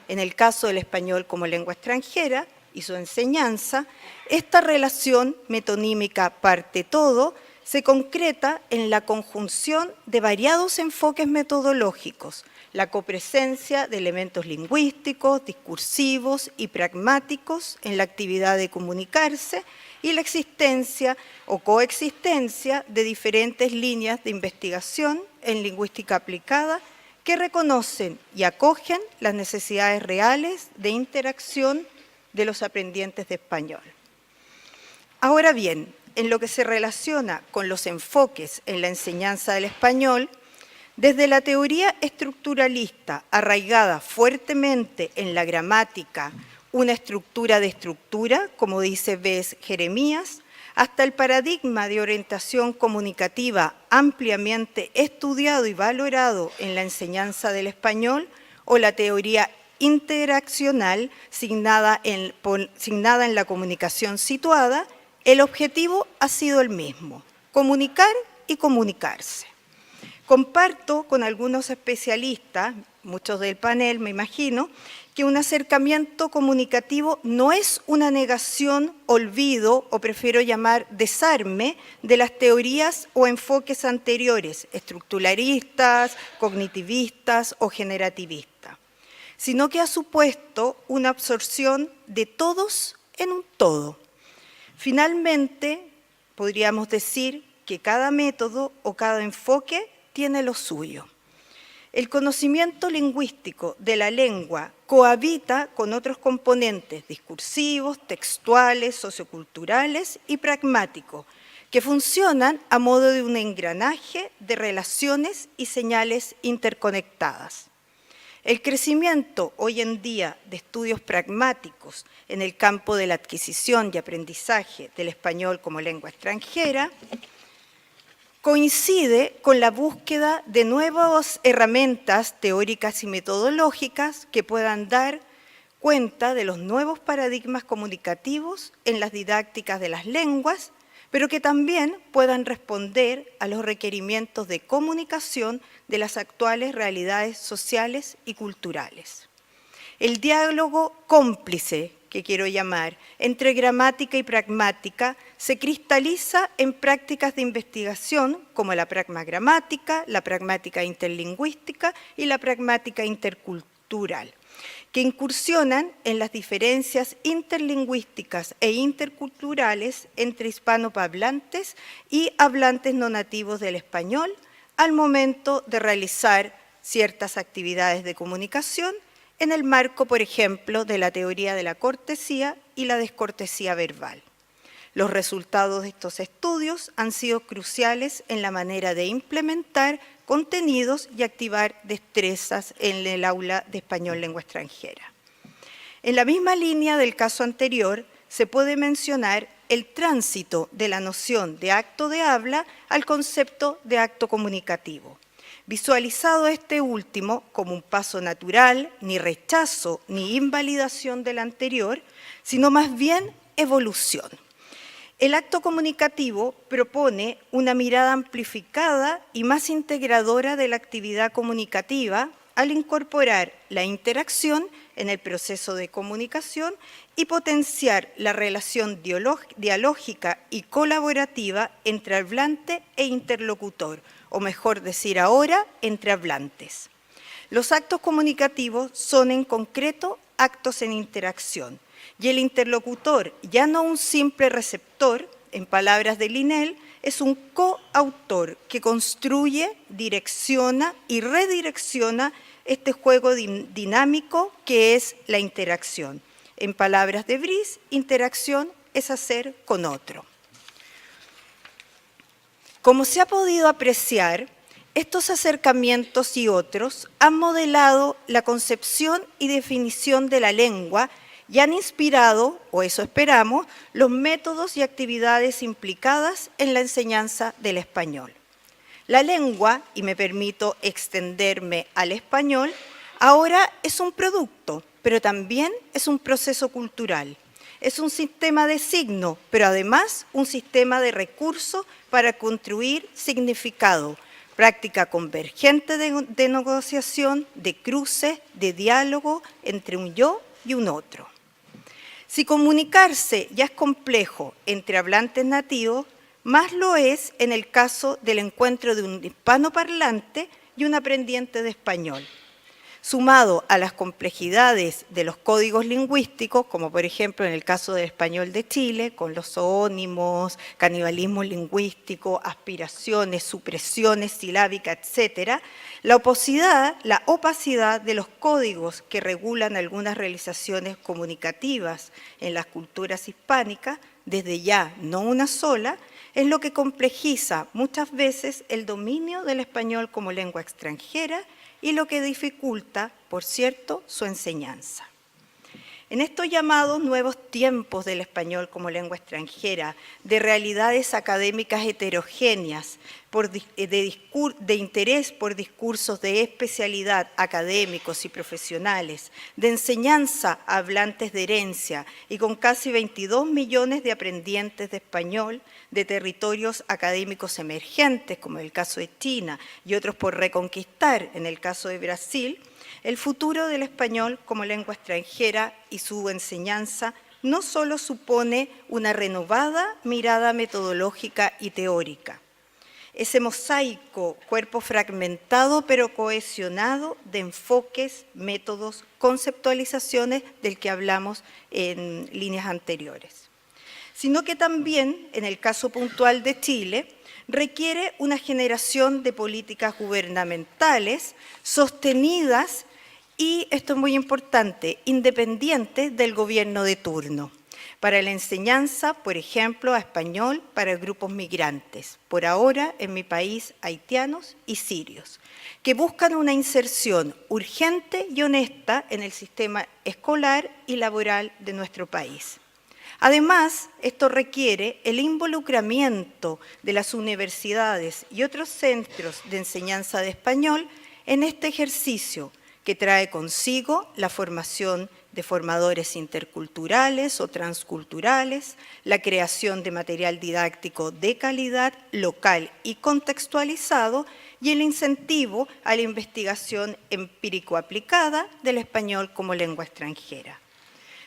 En el caso del español como lengua extranjera y su enseñanza, esta relación metonímica parte-todo se concreta en la conjunción de variados enfoques metodológicos, la copresencia de elementos lingüísticos, discursivos y pragmáticos en la actividad de comunicarse y la existencia o coexistencia de diferentes líneas de investigación en lingüística aplicada que reconocen y acogen las necesidades reales de interacción de los aprendientes de español. Ahora bien, en lo que se relaciona con los enfoques en la enseñanza del español, desde la teoría estructuralista arraigada fuertemente en la gramática, una estructura de estructura, como dice Bess Jeremías, hasta el paradigma de orientación comunicativa ampliamente estudiado y valorado en la enseñanza del español, o la teoría interaccional signada en la comunicación situada, el objetivo ha sido el mismo: comunicar y comunicarse. Comparto con algunos especialistas, muchos del panel me imagino, que un acercamiento comunicativo no es una negación, olvido o prefiero llamar desarme de las teorías o enfoques anteriores, estructuralistas, cognitivistas o generativistas, sino que ha supuesto una absorción de todos en un todo. Finalmente, podríamos decir que cada método o cada enfoque tiene lo suyo. El conocimiento lingüístico de la lengua cohabita con otros componentes discursivos, textuales, socioculturales y pragmáticos, que funcionan a modo de un engranaje de relaciones y señales interconectadas. El crecimiento hoy en día de estudios pragmáticos en el campo de la adquisición y aprendizaje del español como lengua extranjera coincide con la búsqueda de nuevas herramientas teóricas y metodológicas que puedan dar cuenta de los nuevos paradigmas comunicativos en las didácticas de las lenguas, pero que también puedan responder a los requerimientos de comunicación de las actuales realidades sociales y culturales. El diálogo cómplice, que quiero llamar, entre gramática y pragmática, se cristaliza en prácticas de investigación como la pragmagramática, la pragmática interlingüística y la pragmática intercultural, que incursionan en las diferencias interlingüísticas e interculturales entre hispanohablantes y hablantes no nativos del español al momento de realizar ciertas actividades de comunicación en el marco, por ejemplo, de la teoría de la cortesía y la descortesía verbal. Los resultados de estos estudios han sido cruciales en la manera de implementar contenidos y activar destrezas en el aula de español lengua extranjera. En la misma línea del caso anterior, se puede mencionar el tránsito de la noción de acto de habla al concepto de acto comunicativo. Visualizado este último como un paso natural, ni rechazo ni invalidación del anterior, sino más bien evolución. El acto comunicativo propone una mirada amplificada y más integradora de la actividad comunicativa al incorporar la interacción en el proceso de comunicación y potenciar la relación dialógica y colaborativa entre hablante e interlocutor, o mejor decir ahora, entre hablantes. Los actos comunicativos son en concreto actos en interacción, y el interlocutor, ya no un simple receptor, en palabras de Linnell, es un coautor que construye, direcciona y redirecciona este juego dinámico que es la interacción. En palabras de Brice, interacción es hacer con otro. Como se ha podido apreciar, estos acercamientos y otros han modelado la concepción y definición de la lengua y han inspirado, o eso esperamos, los métodos y actividades implicadas en la enseñanza del español. La lengua, y me permito extenderme al español, ahora es un producto, pero también es un proceso cultural. Es un sistema de signo, pero además un sistema de recursos para construir significado, práctica convergente de negociación, de cruce, de diálogo entre un yo y un otro. Si comunicarse ya es complejo entre hablantes nativos, más lo es en el caso del encuentro de un hispanoparlante y un aprendiente de español. Sumado a las complejidades de los códigos lingüísticos, como por ejemplo en el caso del español de Chile, con los zoónimos, canibalismo lingüístico, aspiraciones, supresiones silábicas, etc., la opacidad de los códigos que regulan algunas realizaciones comunicativas en las culturas hispánicas, desde ya no una sola, es lo que complejiza muchas veces el dominio del español como lengua extranjera y lo que dificulta, por cierto, su enseñanza. En estos llamados nuevos tiempos del español como lengua extranjera, de realidades académicas heterogéneas, de interés por discursos de especialidad académicos y profesionales, de enseñanza a hablantes de herencia y con casi 22 millones de aprendientes de español de territorios académicos emergentes, como en el caso de China, y otros por reconquistar, en el caso de Brasil, el futuro del español como lengua extranjera y su enseñanza no solo supone una renovada mirada metodológica y teórica. Ese mosaico, cuerpo fragmentado pero cohesionado de enfoques, métodos, conceptualizaciones del que hablamos en líneas anteriores. Sino que también, en el caso puntual de Chile, requiere una generación de políticas gubernamentales sostenidas y, esto es muy importante, independientes del gobierno de turno. Para la enseñanza, por ejemplo, a español para grupos migrantes, por ahora en mi país haitianos y sirios, que buscan una inserción urgente y honesta en el sistema escolar y laboral de nuestro país. Además, esto requiere el involucramiento de las universidades y otros centros de enseñanza de español en este ejercicio, que trae consigo la formación de formadores interculturales o transculturales, la creación de material didáctico de calidad, local y contextualizado, y el incentivo a la investigación empírico-aplicada del español como lengua extranjera.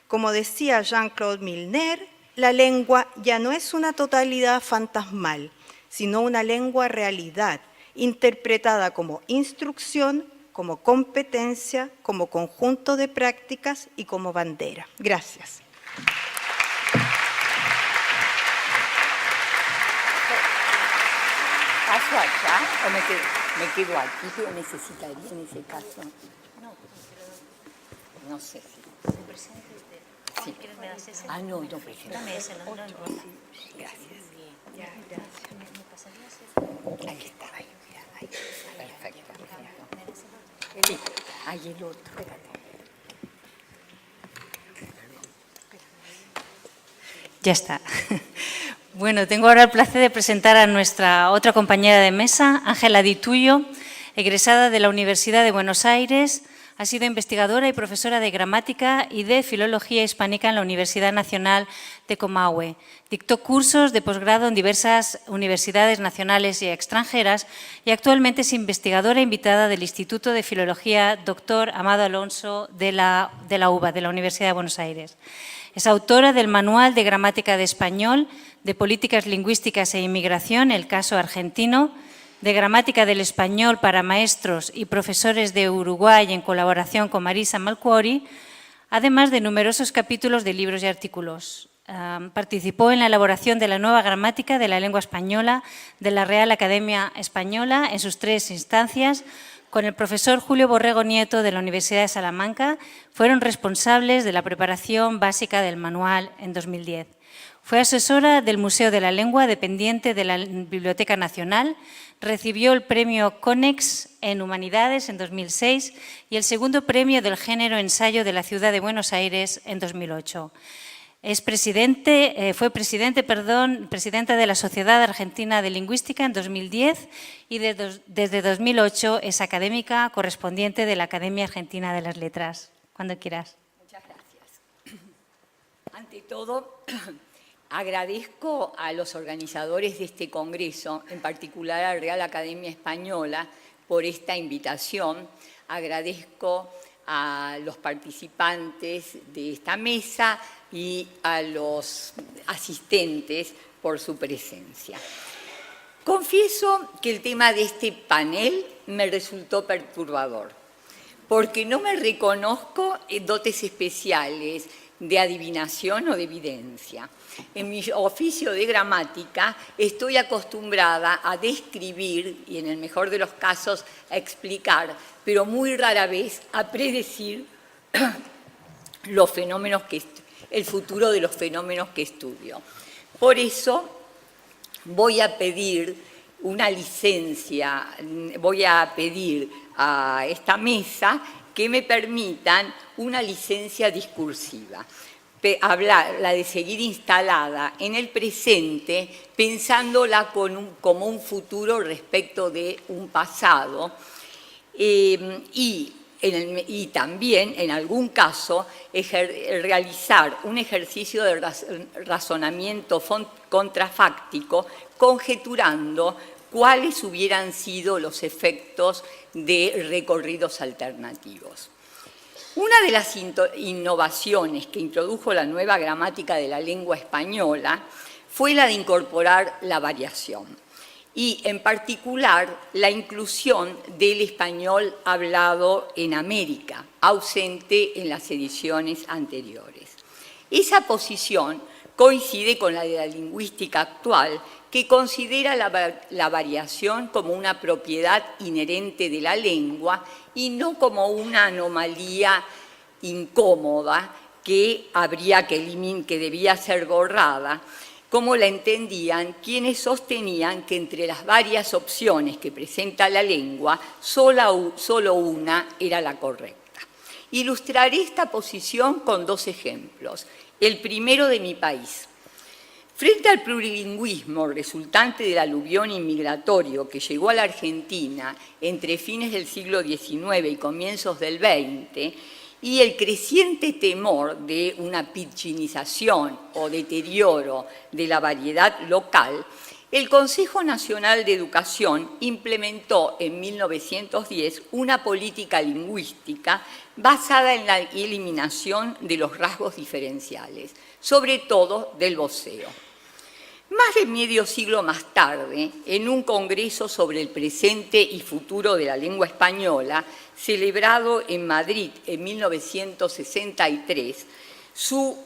Como decía Jean-Claude Milner, la lengua ya no es una totalidad fantasmal, sino una lengua realidad, interpretada como instrucción, como competencia, como conjunto de prácticas y como bandera. Gracias. ¿Paso allá o me quedo aquí? Pero necesitaría en ese caso. No sé si. Sí. Ah, no, no presento. Gracias. Aquí está. Ahí. Perfecto. Sí, ahí el otro. Ya está. Bueno, tengo ahora el placer de presentar a nuestra otra compañera de mesa, Ángela Di Tullo, egresada de la Universidad de Buenos Aires. Ha sido investigadora y profesora de gramática y de filología hispánica en la Universidad Nacional de Comahue. Dictó cursos de posgrado en diversas universidades nacionales y extranjeras y actualmente es investigadora invitada del Instituto de Filología Dr. Amado Alonso de la UBA, de la Universidad de Buenos Aires. Es autora del Manual de Gramática de Español, de Políticas Lingüísticas e Inmigración, el caso argentino, de Gramática del Español para maestros y profesores de Uruguay en colaboración con Marisa Malcuori, además de numerosos capítulos de libros y artículos. Participó en la elaboración de la nueva gramática de la lengua española de la Real Academia Española en sus 3 instancias. Con el profesor Julio Borrego Nieto de la Universidad de Salamanca, fueron responsables de la preparación básica del manual en 2010. Fue asesora del Museo de la Lengua, dependiente de la Biblioteca Nacional, recibió el premio Conex en Humanidades en 2006 y el segundo premio del género Ensayo de la Ciudad de Buenos Aires en 2008. Fue presidenta de la Sociedad Argentina de Lingüística en 2010 y desde 2008 es académica correspondiente de la Academia Argentina de las Letras. Cuando quieras. Muchas gracias. Ante todo, agradezco a los organizadores de este congreso, en particular a la Real Academia Española, por esta invitación. Agradezco a los participantes de esta mesa y a los asistentes por su presencia. Confieso que el tema de este panel me resultó perturbador, porque no me reconozco dotes especiales de adivinación o de evidencia. En mi oficio de gramática estoy acostumbrada a describir y, en el mejor de los casos, a explicar, pero muy rara vez a predecir los fenómenos el futuro de los fenómenos que estudio. Por eso voy a pedir una licencia, voy a pedir a esta mesa que me permitan una licencia discursiva. Hablar, la de seguir instalada en el presente, pensándola como un futuro respecto de un pasado, y también, en algún caso, realizar un ejercicio de razonamiento contrafáctico, conjeturando cuáles hubieran sido los efectos de recorridos alternativos. Una de las innovaciones que introdujo la nueva gramática de la lengua española fue la de incorporar la variación y, en particular, la inclusión del español hablado en América, ausente en las ediciones anteriores. Esa posición coincide con la de la lingüística actual, que considera la variación como una propiedad inherente de la lengua y no como una anomalía incómoda que debía ser borrada, como la entendían quienes sostenían que entre las varias opciones que presenta la lengua, solo una era la correcta. Ilustraré esta posición con 2 ejemplos. El primero de mi país. Frente al plurilingüismo resultante del aluvión inmigratorio que llegó a la Argentina entre fines del siglo XIX y comienzos del XX, y el creciente temor de una pidginización o deterioro de la variedad local, el Consejo Nacional de Educación implementó en 1910 una política lingüística basada en la eliminación de los rasgos diferenciales, sobre todo del voceo. Más de medio siglo más tarde, en un congreso sobre el presente y futuro de la lengua española, celebrado en Madrid en 1963, su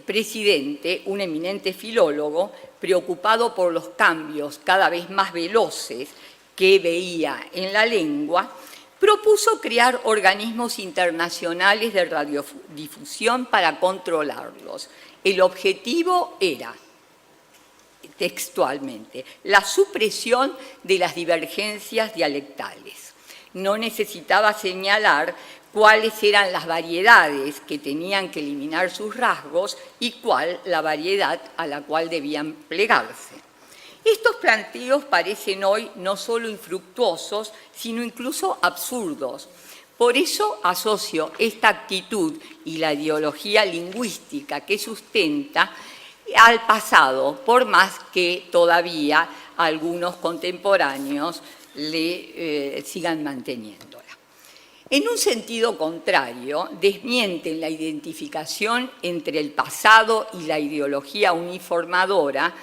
presidente, un eminente filólogo, preocupado por los cambios cada vez más veloces que veía en la lengua, propuso crear organismos internacionales de radiodifusión para controlarlos. El objetivo era, textualmente, la supresión de las divergencias dialectales. No necesitaba señalar cuáles eran las variedades que tenían que eliminar sus rasgos y cuál la variedad a la cual debían plegarse. Estos planteos parecen hoy no solo infructuosos, sino incluso absurdos. Por eso asocio esta actitud y la ideología lingüística que sustenta al pasado, por más que todavía algunos contemporáneos le sigan manteniéndola. En un sentido contrario, desmienten la identificación entre el pasado y la ideología uniformadora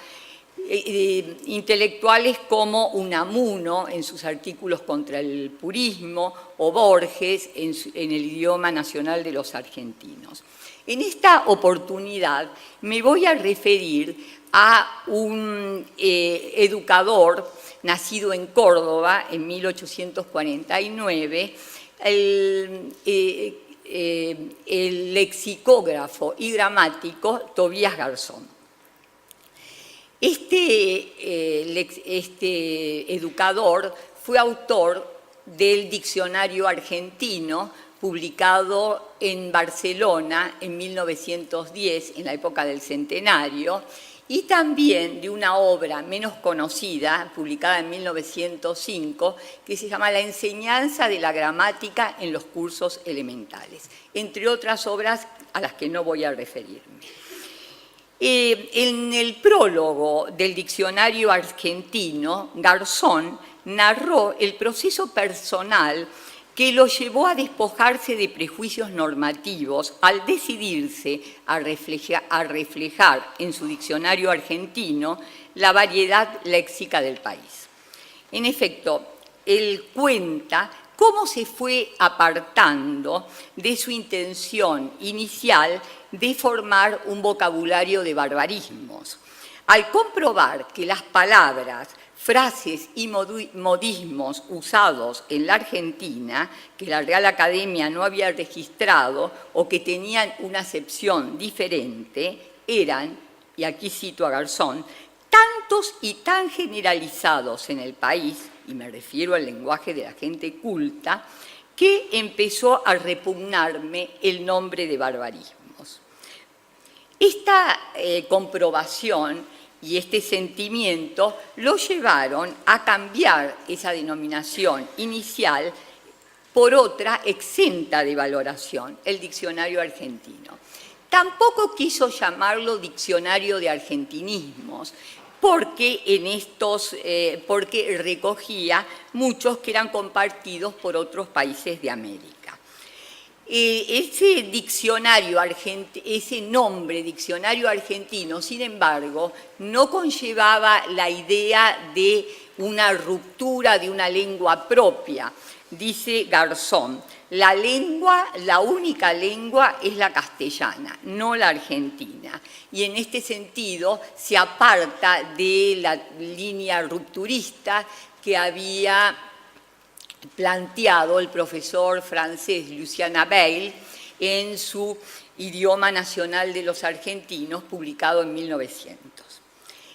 intelectuales como Unamuno en sus artículos contra el purismo o Borges en el idioma nacional de los argentinos. En esta oportunidad me voy a referir a un educador nacido en Córdoba en 1849, el lexicógrafo y gramático Tobías Garzón. Este educador fue autor del Diccionario Argentino, publicado en Barcelona en 1910, en la época del Centenario, y también de una obra menos conocida, publicada en 1905, que se llama La enseñanza de la gramática en los cursos elementales, entre otras obras a las que no voy a referirme. En el prólogo del Diccionario Argentino, Garzón narró el proceso personal que lo llevó a despojarse de prejuicios normativos al decidirse a reflejar en su diccionario argentino la variedad léxica del país. En efecto, él cuenta cómo se fue apartando de su intención inicial de formar un vocabulario de barbarismos. Al comprobar que las palabras, frases y modismos usados en la Argentina, que la Real Academia no había registrado o que tenían una acepción diferente, eran, y aquí cito a Garzón, tantos y tan generalizados en el país, y me refiero al lenguaje de la gente culta, que empezó a repugnarme el nombre de barbarismos. Esta comprobación y este sentimiento lo llevaron a cambiar esa denominación inicial por otra exenta de valoración, el diccionario argentino. Tampoco quiso llamarlo diccionario de argentinismos, porque recogía muchos que eran compartidos por otros países de América. Ese nombre, diccionario argentino, sin embargo, no conllevaba la idea de una ruptura de una lengua propia. Dice Garzón, la única lengua es la castellana, no la argentina. Y en este sentido se aparta de la línea rupturista que había planteado el profesor francés Lucien Abel en su Idioma Nacional de los Argentinos, publicado en 1900.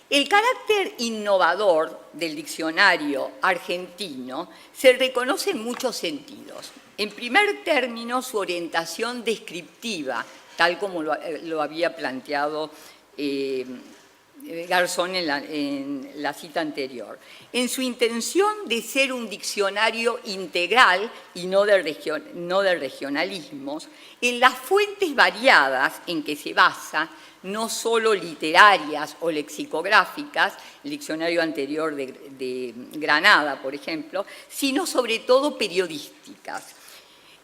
El carácter innovador del diccionario argentino se reconoce en muchos sentidos. En primer término, su orientación descriptiva, tal como lo había planteado Garzón en la cita anterior. En su intención de ser un diccionario integral y no de regionalismos, en las fuentes variadas en que se basa, no solo literarias o lexicográficas, el diccionario anterior de Granada, por ejemplo, sino sobre todo periodísticas.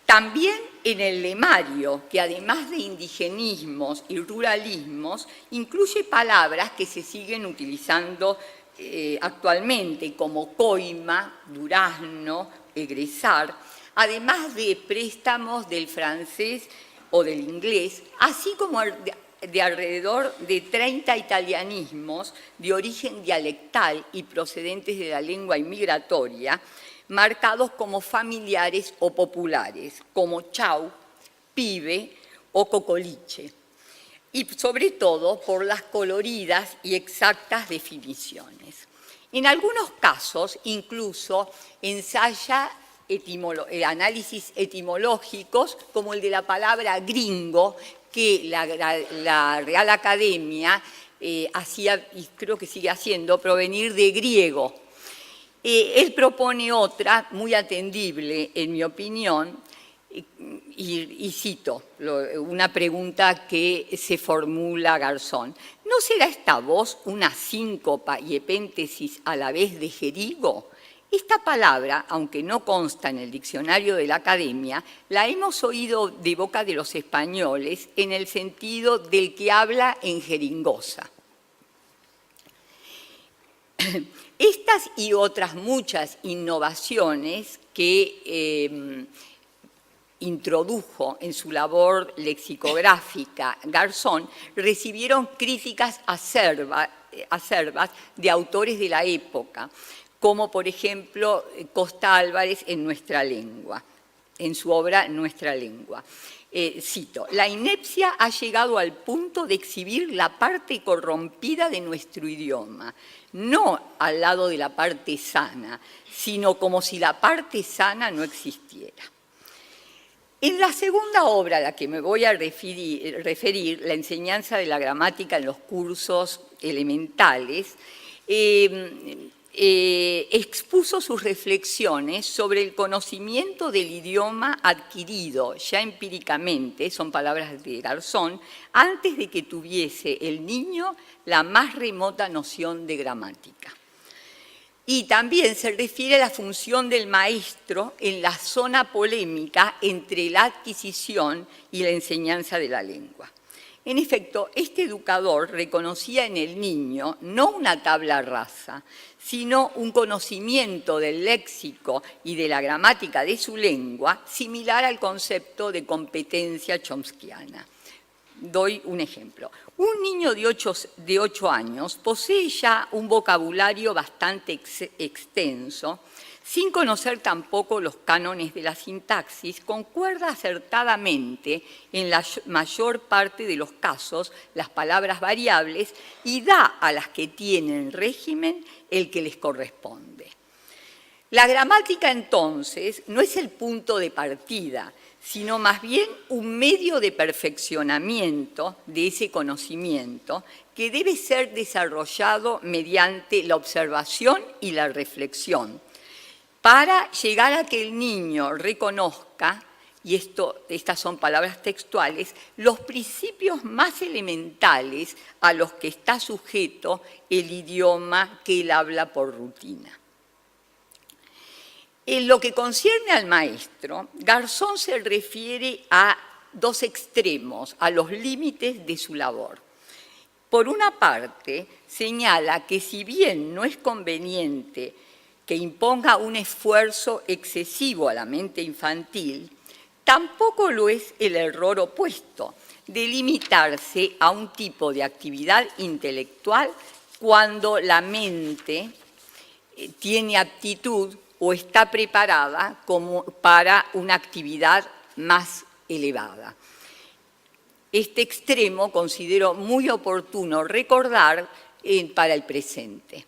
También en el lemario, que además de indigenismos y ruralismos, incluye palabras que se siguen utilizando actualmente, como coima, durazno, egresar, además de préstamos del francés o del inglés, así como de alrededor de 30 italianismos de origen dialectal y procedentes de la lengua inmigratoria, marcados como familiares o populares, como chau, pibe o cocoliche, y sobre todo por las coloridas y exactas definiciones. En algunos casos, incluso ensaya análisis etimológicos, como el de la palabra gringo, que la Real Academia hacía, y creo que sigue haciendo, provenir de griego. Él propone otra, muy atendible, en mi opinión, y cito una pregunta que se formula Garzón. ¿No será esta voz una síncopa y epéntesis a la vez de jerigo? Esta palabra, aunque no consta en el diccionario de la Academia, la hemos oído de boca de los españoles en el sentido del que habla en jeringosa. Estas y otras muchas innovaciones que introdujo en su labor lexicográfica Garzón recibieron críticas acerbas de autores de la época, como por ejemplo Costa Álvarez en Nuestra Lengua, en su obra Nuestra Lengua. Cito, la inepcia ha llegado al punto de exhibir la parte corrompida de nuestro idioma, no al lado de la parte sana, sino como si la parte sana no existiera. En la segunda obra a la que me voy a referir, la enseñanza de la gramática en los cursos elementales, expuso sus reflexiones sobre el conocimiento del idioma adquirido ya empíricamente, son palabras de Garzón, antes de que tuviese el niño la más remota noción de gramática. Y también se refiere a la función del maestro en la zona polémica entre la adquisición y la enseñanza de la lengua. En efecto, este educador reconocía en el niño no una tabla rasa, sino un conocimiento del léxico y de la gramática de su lengua similar al concepto de competencia chomskiana. Doy un ejemplo. Un niño de 8 años posee ya un vocabulario bastante extenso, sin conocer tampoco los cánones de la sintaxis, concuerda acertadamente en la mayor parte de los casos las palabras variables y da a las que tienen régimen el que les corresponde. La gramática, entonces, no es el punto de partida, sino más bien un medio de perfeccionamiento de ese conocimiento que debe ser desarrollado mediante la observación y la reflexión, para llegar a que el niño reconozca, y estas son palabras textuales, los principios más elementales a los que está sujeto el idioma que él habla por rutina. En lo que concierne al maestro, Garzón se refiere a dos extremos, a los límites de su labor. Por una parte, señala que si bien no es conveniente que imponga un esfuerzo excesivo a la mente infantil, tampoco lo es el error opuesto, de limitarse a un tipo de actividad intelectual cuando la mente tiene aptitud o está preparada como para una actividad más elevada. Este extremo considero muy oportuno recordar para el presente.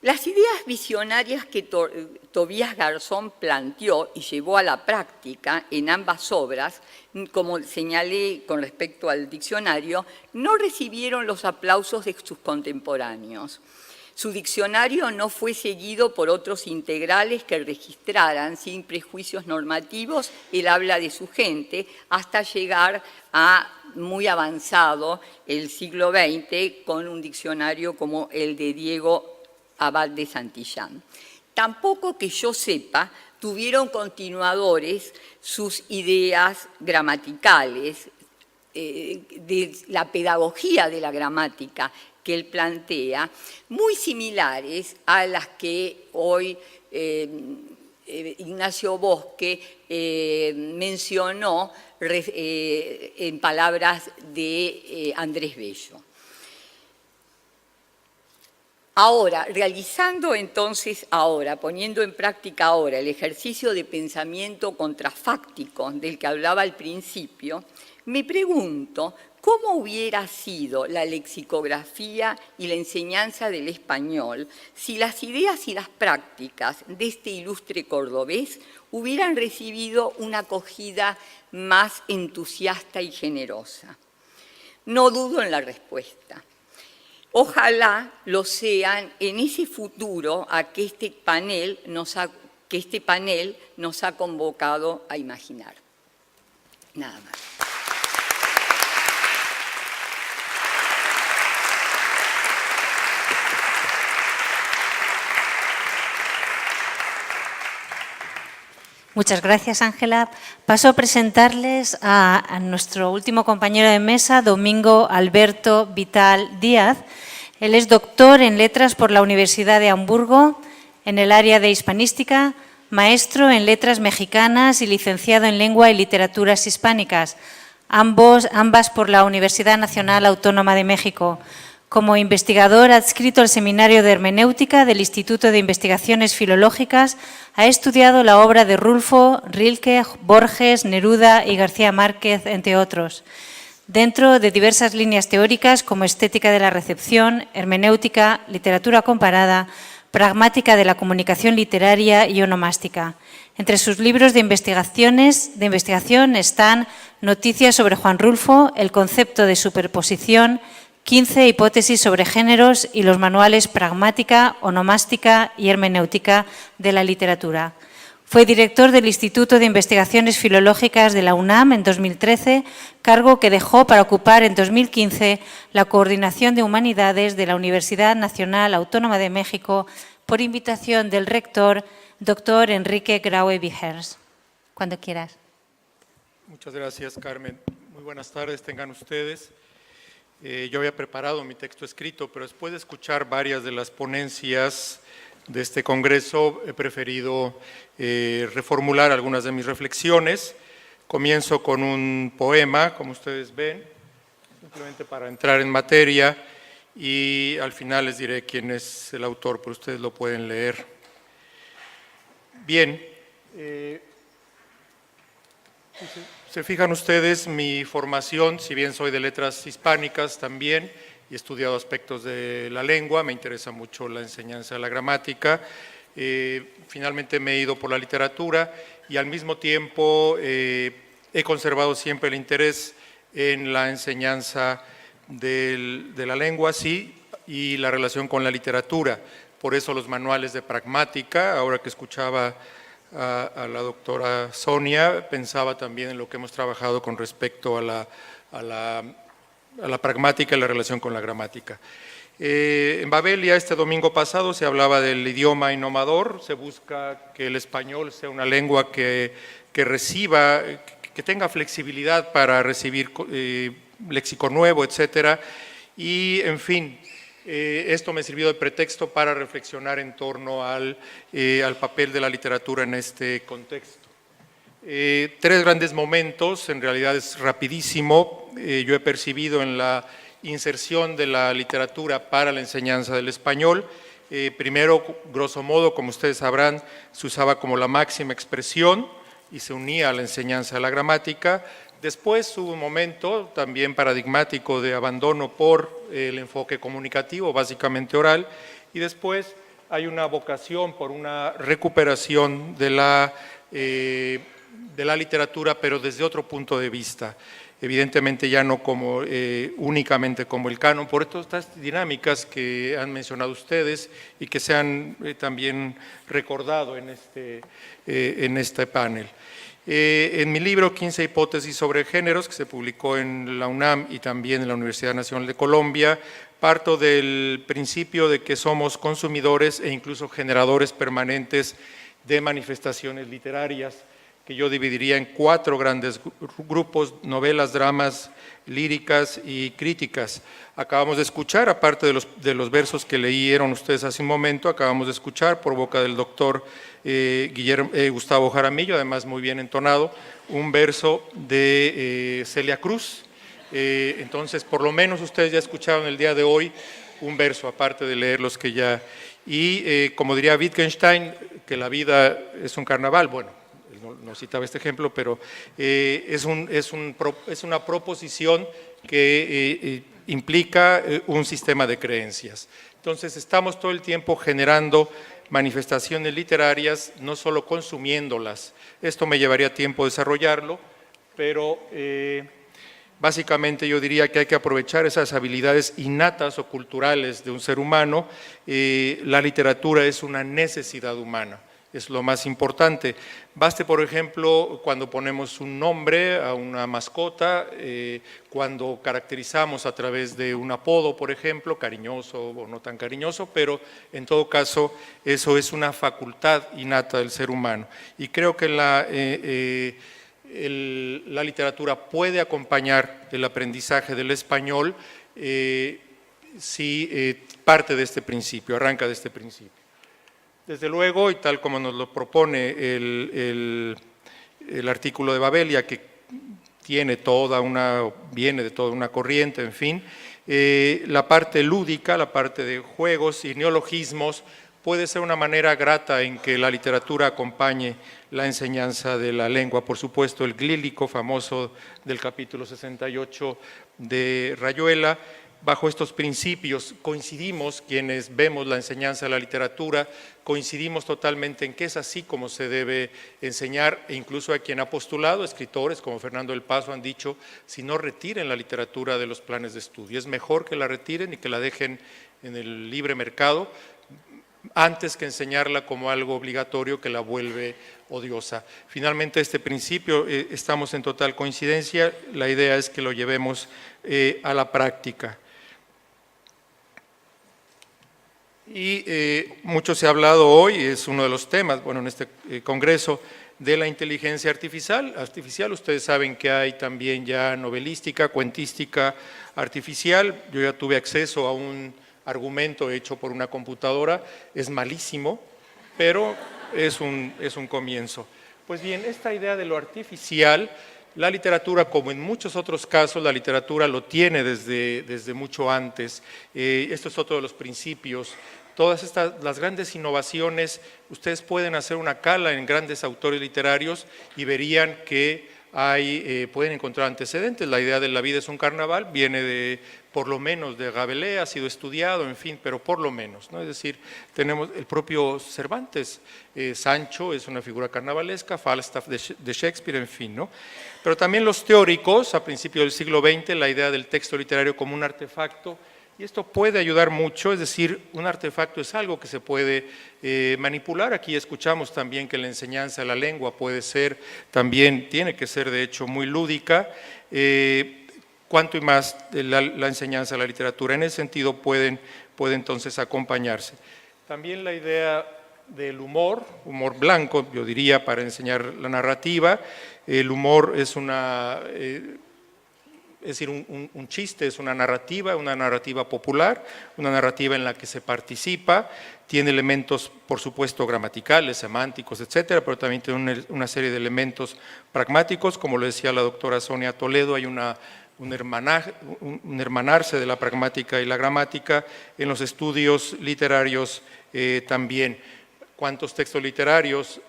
Las ideas visionarias que Tobías Garzón planteó y llevó a la práctica en ambas obras, como señalé con respecto al diccionario, no recibieron los aplausos de sus contemporáneos. Su diccionario no fue seguido por otros integrales que registraran, sin prejuicios normativos, el habla de su gente, hasta llegar a muy avanzado el siglo XX con un diccionario como el de Diego Abad de Santillán. Tampoco que yo sepa, tuvieron continuadores sus ideas gramaticales, de la pedagogía de la gramática que él plantea, muy similares a las que hoy Ignacio Bosque mencionó en palabras de Andrés Bello. Ahora, realizando entonces poniendo en práctica ahora el ejercicio de pensamiento contrafáctico del que hablaba al principio, me pregunto cómo hubiera sido la lexicografía y la enseñanza del español si las ideas y las prácticas de este ilustre cordobés hubieran recibido una acogida más entusiasta y generosa. No dudo en la respuesta. Ojalá lo sean en ese futuro a que este panel nos ha convocado a imaginar. Nada más. Muchas gracias, Ángela. Paso a presentarles a nuestro último compañero de mesa, Domingo Alberto Vital Díaz. Él es doctor en Letras por la Universidad de Hamburgo, en el área de Hispanística, maestro en Letras Mexicanas y licenciado en Lengua y Literaturas Hispánicas, ambas por la Universidad Nacional Autónoma de México. Como investigador adscrito al Seminario de Hermenéutica del Instituto de Investigaciones Filológicas, ha estudiado la obra de Rulfo, Rilke, Borges, Neruda y García Márquez, entre otros, dentro de diversas líneas teóricas como estética de la recepción, hermenéutica, literatura comparada, pragmática de la comunicación literaria y onomástica. Entre sus libros de investigación están Noticias sobre Juan Rulfo, El concepto de superposición, 15 hipótesis sobre géneros y los manuales Pragmática, Onomástica y Hermenéutica de la literatura. Fue director del Instituto de Investigaciones Filológicas de la UNAM en 2013, cargo que dejó para ocupar en 2015 la Coordinación de Humanidades de la Universidad Nacional Autónoma de México por invitación del rector, doctor Enrique Graue Vigers. Cuando quieras. Muchas gracias, Carmen. Muy buenas tardes, tengan ustedes. Yo había preparado mi texto escrito, pero después de escuchar varias de las ponencias de este congreso, he preferido reformular algunas de mis reflexiones. Comienzo con un poema, como ustedes ven, simplemente para entrar en materia, y al final les diré quién es el autor, pero ustedes lo pueden leer. Bien, se fijan ustedes, mi formación, si bien soy de letras hispánicas también, y he estudiado aspectos de la lengua, me interesa mucho la enseñanza de la gramática, Finalmente me he ido por la literatura y al mismo tiempo he conservado siempre el interés en la enseñanza de la lengua, sí, y la relación con la literatura. Por eso los manuales de pragmática, ahora que escuchaba a la doctora Sonia, pensaba también en lo que hemos trabajado con respecto a la pragmática y la relación con la gramática. En Babelia este domingo pasado se hablaba del idioma innovador, se busca que el español sea una lengua que reciba, que tenga flexibilidad para recibir léxico nuevo, etcétera, y en fin, esto me sirvió de pretexto para reflexionar en torno al papel de la literatura en este contexto. Tres grandes momentos, en realidad es rapidísimo, yo he percibido en la inserción de la literatura para la enseñanza del español. Primero, grosso modo, como ustedes sabrán, se usaba como la máxima expresión y se unía a la enseñanza de la gramática. Después hubo un momento también paradigmático de abandono por el enfoque comunicativo, básicamente oral, y después hay una vocación por una recuperación de la literatura, pero desde otro punto de vista. Evidentemente ya no como únicamente como el canon, por estas dinámicas que han mencionado ustedes y que se han también recordado en este panel. En mi libro 15 hipótesis sobre géneros, que se publicó en la UNAM y también en la Universidad Nacional de Colombia, parto del principio de que somos consumidores e incluso generadores permanentes de manifestaciones literarias, que yo dividiría en 4 grandes grupos: novelas, dramas, líricas y críticas. Acabamos de escuchar, aparte de los versos que leyeron ustedes hace un momento, acabamos de escuchar por boca del doctor Gustavo Jaramillo, además muy bien entonado, un verso de Celia Cruz. Entonces, por lo menos ustedes ya escucharon el día de hoy un verso, aparte de leer los que ya… Y como diría Wittgenstein, que la vida es un carnaval, bueno, no citaba este ejemplo, pero es una proposición que implica un sistema de creencias. Entonces, estamos todo el tiempo generando manifestaciones literarias, no solo consumiéndolas. Esto me llevaría tiempo desarrollarlo, pero básicamente yo diría que hay que aprovechar esas habilidades innatas o culturales de un ser humano. La literatura es una necesidad humana. Es lo más importante. Baste, por ejemplo, cuando ponemos un nombre a una mascota, cuando caracterizamos a través de un apodo, por ejemplo, cariñoso o no tan cariñoso, pero en todo caso eso es una facultad innata del ser humano. Y creo que la literatura puede acompañar el aprendizaje del español si parte de este principio, arranca de este principio. Desde luego, y tal como nos lo propone el artículo de Babelia, que viene de toda una corriente, en fin, la parte lúdica, la parte de juegos y neologismos puede ser una manera grata en que la literatura acompañe la enseñanza de la lengua. Por supuesto, el glílico famoso del capítulo 68 de Rayuela. Bajo estos principios coincidimos quienes vemos la enseñanza de la literatura, coincidimos totalmente en que es así como se debe enseñar, e incluso a quien ha postulado, escritores como Fernando del Paso han dicho, si no retiren la literatura de los planes de estudio, es mejor que la retiren y que la dejen en el libre mercado, antes que enseñarla como algo obligatorio que la vuelve odiosa. Finalmente, este principio estamos en total coincidencia, la idea es que lo llevemos a la práctica. Y mucho se ha hablado hoy, es uno de los temas, bueno, en este congreso, de la inteligencia artificial. Ustedes saben que hay también ya novelística, cuentística artificial. Yo ya tuve acceso a un argumento hecho por una computadora, es malísimo, pero es un comienzo. Pues bien, esta idea de lo artificial, la literatura, como en muchos otros casos, la literatura lo tiene desde mucho antes. Esto es otro de los principios. Todas las grandes innovaciones, ustedes pueden hacer una cala en grandes autores literarios y verían que pueden encontrar antecedentes. La idea de la vida es un carnaval viene por lo menos de Rabelais, ha sido estudiado, en fin, pero por lo menos, ¿no? Es decir, tenemos el propio Cervantes, Sancho es una figura carnavalesca, Falstaff de Shakespeare, en fin, ¿no? Pero también los teóricos, a principios del siglo XX, la idea del texto literario como un artefacto, y esto puede ayudar mucho, es decir, un artefacto es algo que se puede manipular. Aquí escuchamos también que la enseñanza de la lengua puede ser, también tiene que ser de hecho muy lúdica, cuanto y más la enseñanza de la literatura. En ese sentido puede entonces acompañarse. También la idea del humor blanco, yo diría, para enseñar la narrativa. El humor es un chiste, es una narrativa popular, una narrativa en la que se participa, tiene elementos, por supuesto, gramaticales, semánticos, etcétera, pero también tiene una serie de elementos pragmáticos, como lo decía la doctora Sonia Toledo, hay un hermanarse de la pragmática y la gramática en los estudios literarios también. Cuántos textos literarios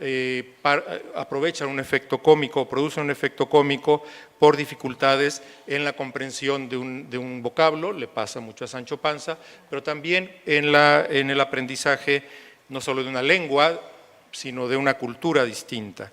aprovechan un efecto cómico, producen un efecto cómico por dificultades en la comprensión de un vocablo, le pasa mucho a Sancho Panza, pero también en el aprendizaje no solo de una lengua, sino de una cultura distinta.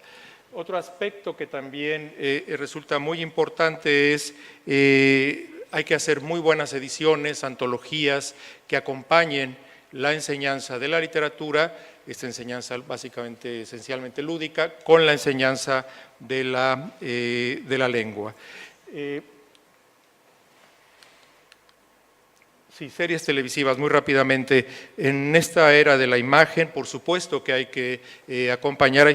Otro aspecto que también resulta muy importante es hay que hacer muy buenas ediciones, antologías que acompañen la enseñanza de la literatura, esta enseñanza básicamente, esencialmente lúdica, con la enseñanza de la lengua. Sí, series televisivas, muy rápidamente. En esta era de la imagen, por supuesto que hay que acompañar,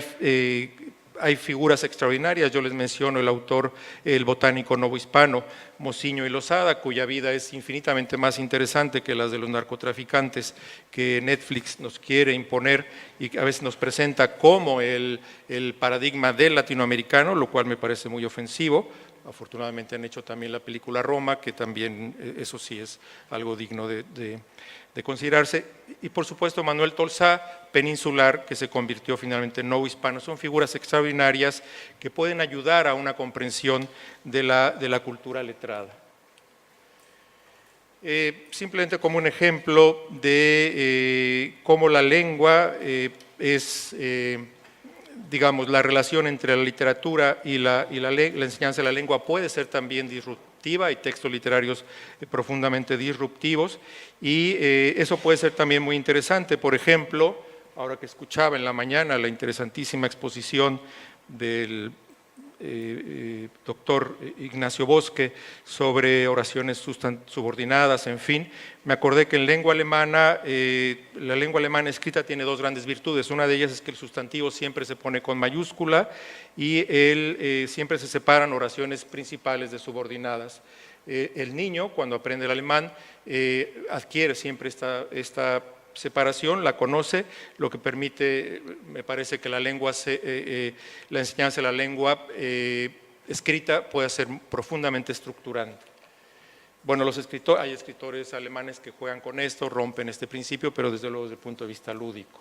hay figuras extraordinarias, yo les menciono el autor, el botánico novohispano, Mociño y Losada, cuya vida es infinitamente más interesante que las de los narcotraficantes que Netflix nos quiere imponer y a veces nos presenta como el paradigma del latinoamericano, lo cual me parece muy ofensivo. Afortunadamente han hecho también la película Roma, que también eso sí es algo digno de considerarse. Y por supuesto Manuel Tolsá, peninsular, que se convirtió finalmente en novohispano. Son figuras extraordinarias que pueden ayudar a una comprensión de la cultura letrada. Simplemente como un ejemplo de cómo la lengua es, digamos, la relación entre la literatura y la enseñanza de la lengua puede ser también disruptiva, hay textos literarios profundamente disruptivos y eso puede ser también muy interesante. Por ejemplo, ahora que escuchaba en la mañana la interesantísima exposición del doctor Ignacio Bosque sobre oraciones subordinadas, en fin, me acordé que en lengua alemana, la lengua alemana escrita tiene dos grandes virtudes. Una de ellas es que el sustantivo siempre se pone con mayúscula y siempre se separan oraciones principales de subordinadas. El niño, cuando aprende el alemán, adquiere siempre esta separación, la conoce, lo que permite, me parece que la enseñanza de la lengua escrita puede ser profundamente estructurante. Bueno, hay escritores alemanes que juegan con esto, rompen este principio, pero desde luego desde el punto de vista lúdico.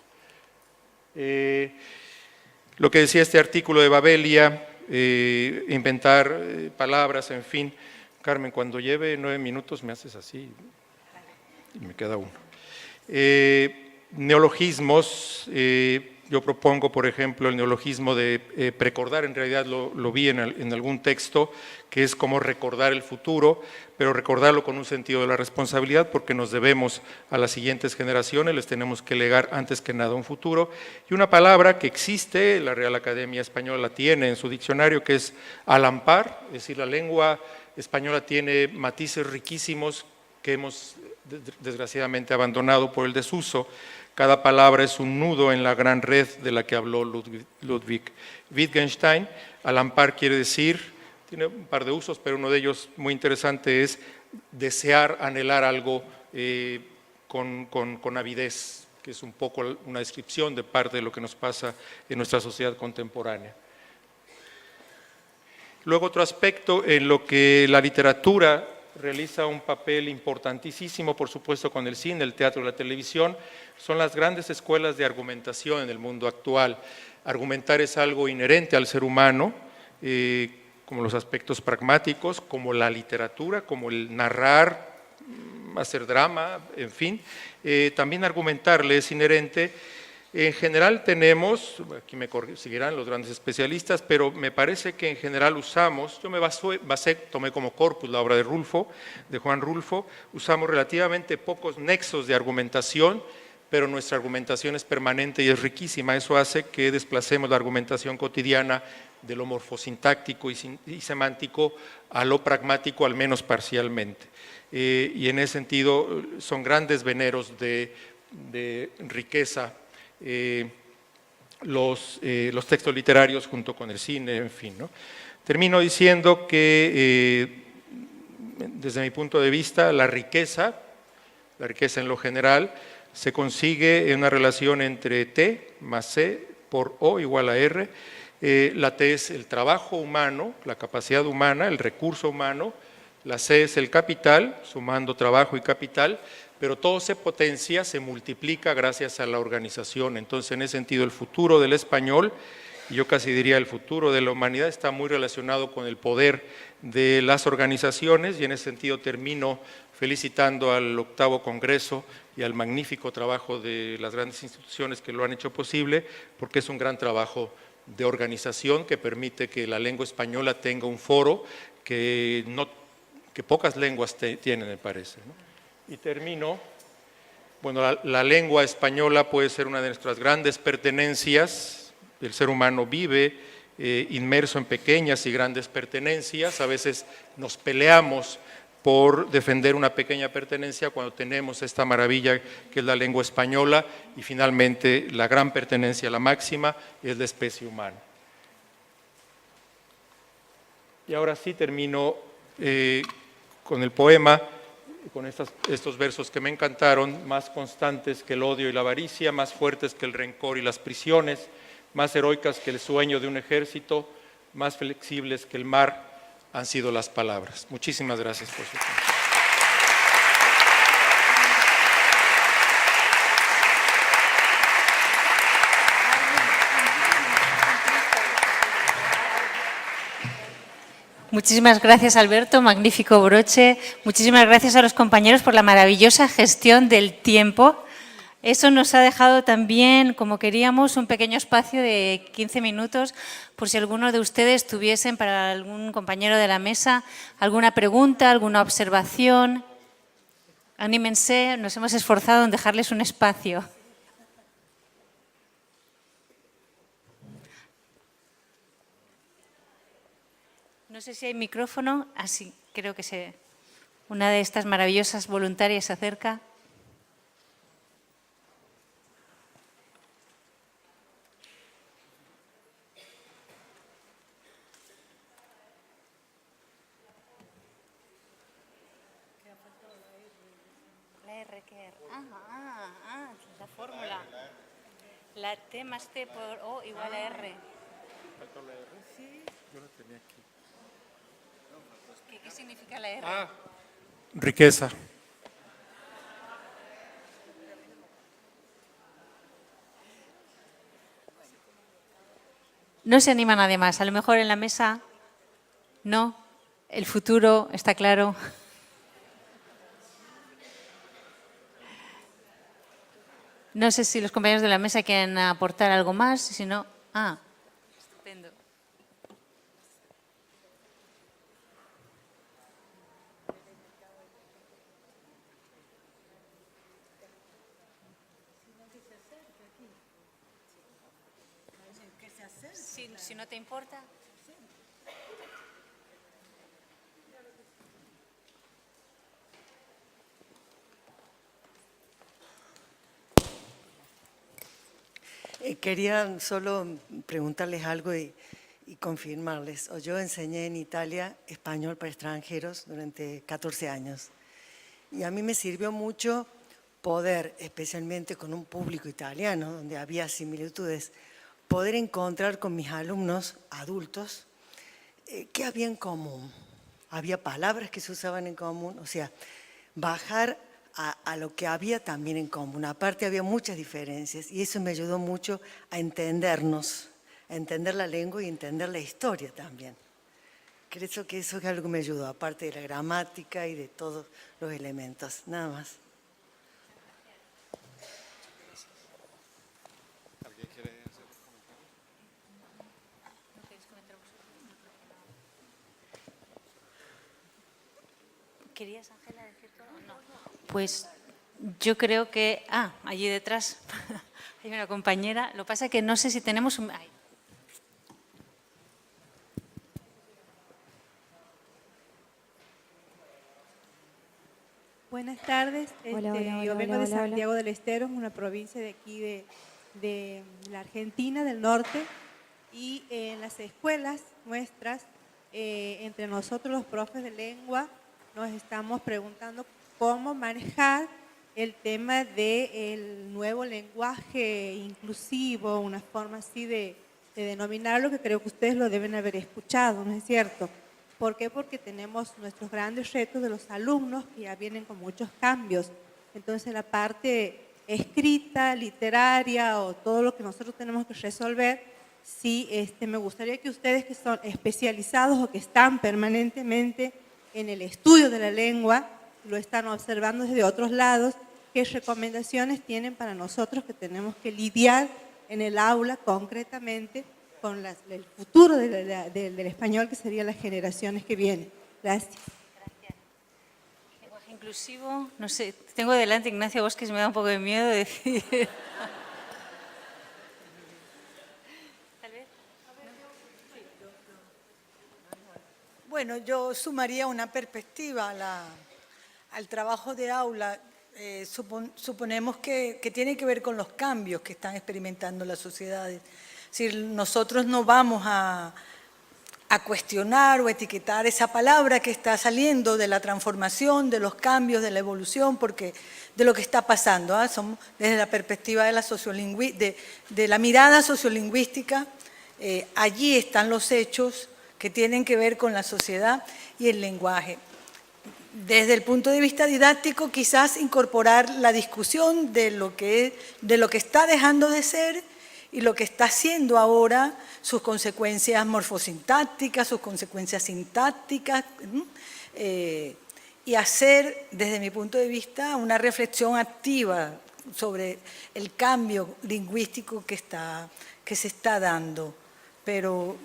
Lo que decía este artículo de Babelia, inventar palabras, en fin. Carmen, cuando lleve 9 minutos me haces así y me queda uno. Neologismos, yo propongo, por ejemplo, el neologismo de precordar, en realidad lo vi en algún texto, que es como recordar el futuro, pero recordarlo con un sentido de la responsabilidad, porque nos debemos a las siguientes generaciones, les tenemos que legar antes que nada un futuro. Y una palabra que existe, la Real Academia Española la tiene en su diccionario, que es alampar, es decir, la lengua española tiene matices riquísimos que hemos desgraciadamente abandonado por el desuso. Cada palabra es un nudo en la gran red de la que habló Ludwig Wittgenstein. Alampar quiere decir, tiene un par de usos, pero uno de ellos muy interesante es desear, anhelar algo con avidez, que es un poco una descripción de parte de lo que nos pasa en nuestra sociedad contemporánea. Luego otro aspecto en lo que la literatura realiza un papel importantísimo, por supuesto, con el cine, el teatro y la televisión, son las grandes escuelas de argumentación en el mundo actual. Argumentar es algo inherente al ser humano, como los aspectos pragmáticos, como la literatura, como el narrar, hacer drama, en fin. También argumentarle es inherente. En general tenemos, aquí me seguirán los grandes especialistas, pero me parece que en general usamos, yo me tomé como corpus la obra de Juan Rulfo, usamos relativamente pocos nexos de argumentación, pero nuestra argumentación es permanente y es riquísima. Eso hace que desplacemos la argumentación cotidiana de lo morfosintáctico y semántico a lo pragmático, al menos parcialmente. Y en ese sentido son grandes veneros de riqueza los textos literarios junto con el cine, en fin, ¿no? Termino diciendo que desde mi punto de vista la riqueza en lo general se consigue en una relación entre T más C por O igual a R. La T es el trabajo humano, la capacidad humana, el recurso humano. La C es el capital, sumando trabajo y capital, pero todo se potencia, se multiplica gracias a la organización. Entonces, en ese sentido, el futuro del español, y yo casi diría el futuro de la humanidad, está muy relacionado con el poder de las organizaciones, y en ese sentido termino felicitando al 8º Congreso y al magnífico trabajo de las grandes instituciones que lo han hecho posible, porque es un gran trabajo de organización que permite que la lengua española tenga un foro que pocas lenguas tienen, me parece, ¿no? Y termino, bueno, la lengua española puede ser una de nuestras grandes pertenencias. El ser humano vive inmerso en pequeñas y grandes pertenencias. A veces nos peleamos por defender una pequeña pertenencia cuando tenemos esta maravilla que es la lengua española, y finalmente la gran pertenencia, la máxima, es la especie humana. Y ahora sí termino con el poema, con estos versos que me encantaron: más constantes que el odio y la avaricia, más fuertes que el rencor y las prisiones, más heroicas que el sueño de un ejército, más flexibles que el mar han sido las palabras. Muchísimas gracias por su tiempo. Muchísimas gracias, Alberto, magnífico broche. Muchísimas gracias a los compañeros por la maravillosa gestión del tiempo. Eso nos ha dejado también, como queríamos, un pequeño espacio de 15 minutos por si alguno de ustedes tuviesen, para algún compañero de la mesa, alguna pregunta, alguna observación. Anímense, nos hemos esforzado en dejarles un espacio. No sé si hay micrófono. Sí, creo que una de estas maravillosas voluntarias se acerca. La R, ¿qué R? La fórmula. La T más T por O igual a R. ¿Faltó la R? Sí. Yo la tenía aquí. ¿Qué significa la R? Riqueza. No se anima nadie más. A lo mejor en la mesa, no. El futuro está claro. No sé si los compañeros de la mesa quieren aportar algo más. Si no, estupendo. Si no te importa. Quería solo preguntarles algo y confirmarles. Yo enseñé en Italia español para extranjeros durante 14 años. Y a mí me sirvió mucho poder, especialmente con un público italiano, donde había similitudes, poder encontrar con mis alumnos adultos qué había en común. Había palabras que se usaban en común, o sea, bajar a lo que había también en común. Aparte había muchas diferencias y eso me ayudó mucho a entendernos, a entender la lengua y entender la historia también. Creo que eso es algo que me ayudó, aparte de la gramática y de todos los elementos. Nada más. ¿Alguien quiere hacer un comentario? ¿Querías, Ángela, decir todo? No. Pues yo creo que... allí detrás hay una compañera. Lo que pasa es que no sé si tenemos un... Buenas tardes. Yo vengo de Santiago del Estero, una provincia de aquí de la Argentina, del norte, y en las escuelas nuestras, entre nosotros los profes de lengua, nos estamos preguntando cómo manejar el tema del nuevo lenguaje inclusivo, una forma así de denominarlo, que creo que ustedes lo deben haber escuchado, ¿no es cierto? ¿Por qué? Porque tenemos nuestros grandes retos de los alumnos que ya vienen con muchos cambios. Entonces la parte escrita, literaria o todo lo que nosotros tenemos que resolver, sí, me gustaría que ustedes que son especializados o que están permanentemente en el estudio de la lengua, lo están observando desde otros lados, ¿qué recomendaciones tienen para nosotros que tenemos que lidiar en el aula concretamente con el futuro del español, que serían las generaciones que vienen? Gracias. Gracias. Lenguaje inclusivo, no sé, tengo delante Ignacio Bosques, me da un poco de miedo decir... ¿Tal vez? Bueno, yo sumaría una perspectiva al trabajo de aula. Suponemos que tiene que ver con los cambios que están experimentando las sociedades. Es decir, nosotros no vamos a cuestionar o etiquetar esa palabra que está saliendo de la transformación, de los cambios, de la evolución, porque de lo que está pasando. Son, desde la perspectiva de la mirada sociolingüística, allí están los hechos que tienen que ver con la sociedad y el lenguaje. Desde el punto de vista didáctico, quizás incorporar la discusión de lo que está dejando de ser y lo que está haciendo ahora, sus consecuencias morfosintácticas, sus consecuencias sintácticas, y hacer, desde mi punto de vista, una reflexión activa sobre el cambio lingüístico que se está dando, pero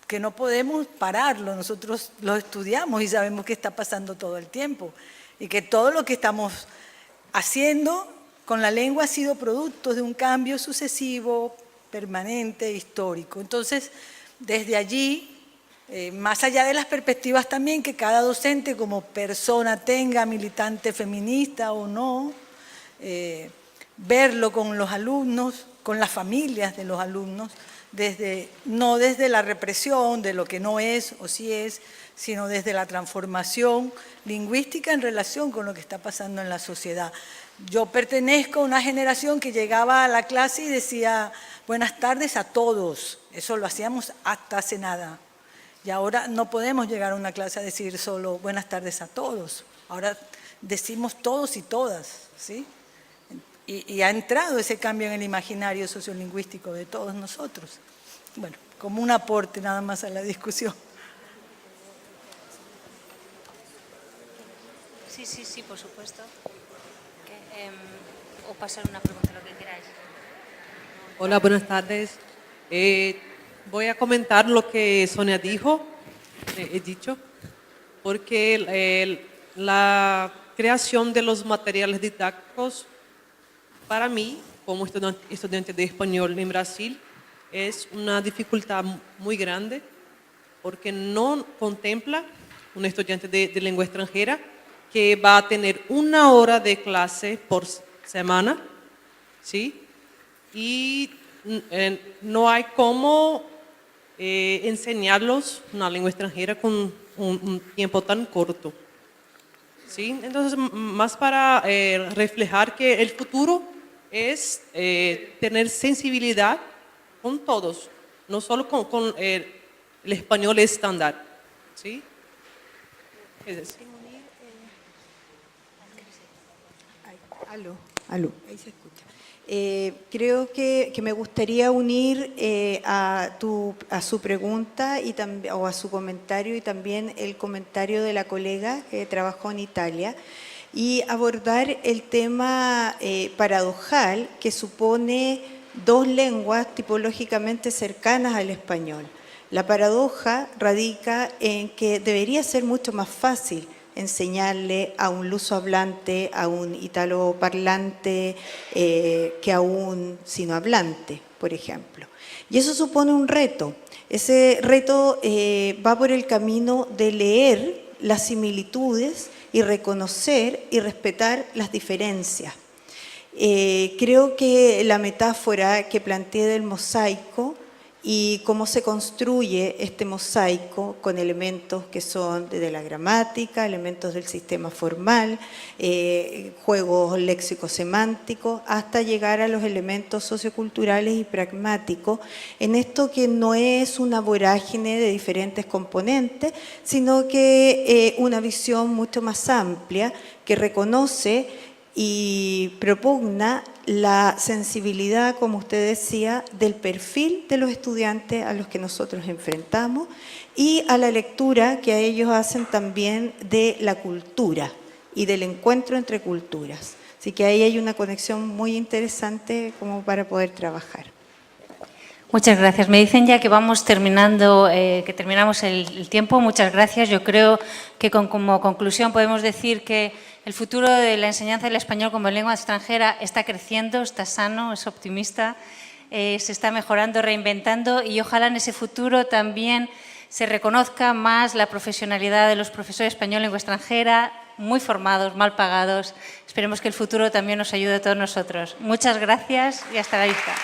que no podemos pararlo. Nosotros lo estudiamos y sabemos qué está pasando todo el tiempo, y que todo lo que estamos haciendo con la lengua ha sido producto de un cambio sucesivo, permanente, histórico. Entonces, desde allí, más allá de las perspectivas también que cada docente como persona tenga, militante feminista o no, verlo con los alumnos, con las familias de los alumnos, no desde la represión de lo que no es o sí es, sino desde la transformación lingüística en relación con lo que está pasando en la sociedad. Yo pertenezco a una generación que llegaba a la clase y decía buenas tardes a todos. Eso lo hacíamos hasta hace nada. Y ahora no podemos llegar a una clase a decir solo buenas tardes a todos. Ahora decimos todos y todas, ¿sí? Y ha entrado ese cambio en el imaginario sociolingüístico de todos nosotros. Bueno, como un aporte nada más a la discusión. Sí, por supuesto. O pasar una pregunta, lo que queráis. Hola, buenas tardes. Voy a comentar lo que Sonia dijo, he dicho, porque la creación de los materiales didácticos, para mí, como estudiante de español en Brasil, es una dificultad muy grande, porque no contempla un estudiante de lengua extranjera que va a tener 1 hora de clase por semana, ¿sí? Y no hay cómo enseñarlos una lengua extranjera con un tiempo tan corto, ¿sí? Entonces, más para reflejar que el futuro es tener sensibilidad con todos, no solo con el español estándar, ¿sí? Es decir. Aló, ahí se escucha. Creo que me gustaría unir a su pregunta o a su comentario y también el comentario de la colega que trabajó en Italia y abordar el tema paradojal que supone dos lenguas tipológicamente cercanas al español. La paradoja radica en que debería ser mucho más fácil enseñarle a un lusohablante, a un italoparlante, que a un sinohablante, por ejemplo. Y eso supone un reto. Ese reto va por el camino de leer las similitudes y reconocer y respetar las diferencias. Creo que la metáfora que planteé del mosaico y cómo se construye este mosaico con elementos que son de la gramática, elementos del sistema formal, juegos léxico-semánticos, hasta llegar a los elementos socioculturales y pragmáticos, en esto que no es una vorágine de diferentes componentes, sino que una visión mucho más amplia que reconoce y propugna la sensibilidad, como usted decía, del perfil de los estudiantes a los que nosotros enfrentamos y a la lectura que a ellos hacen también de la cultura y del encuentro entre culturas. Así que ahí hay una conexión muy interesante como para poder trabajar. Muchas gracias. Me dicen ya que vamos terminando, que terminamos el tiempo. Muchas gracias. Yo creo que como conclusión podemos decir que el futuro de la enseñanza del español como lengua extranjera está creciendo, está sano, es optimista, se está mejorando, reinventando y ojalá en ese futuro también se reconozca más la profesionalidad de los profesores de español lengua extranjera, muy formados, mal pagados. Esperemos que el futuro también nos ayude a todos nosotros. Muchas gracias y hasta la vista.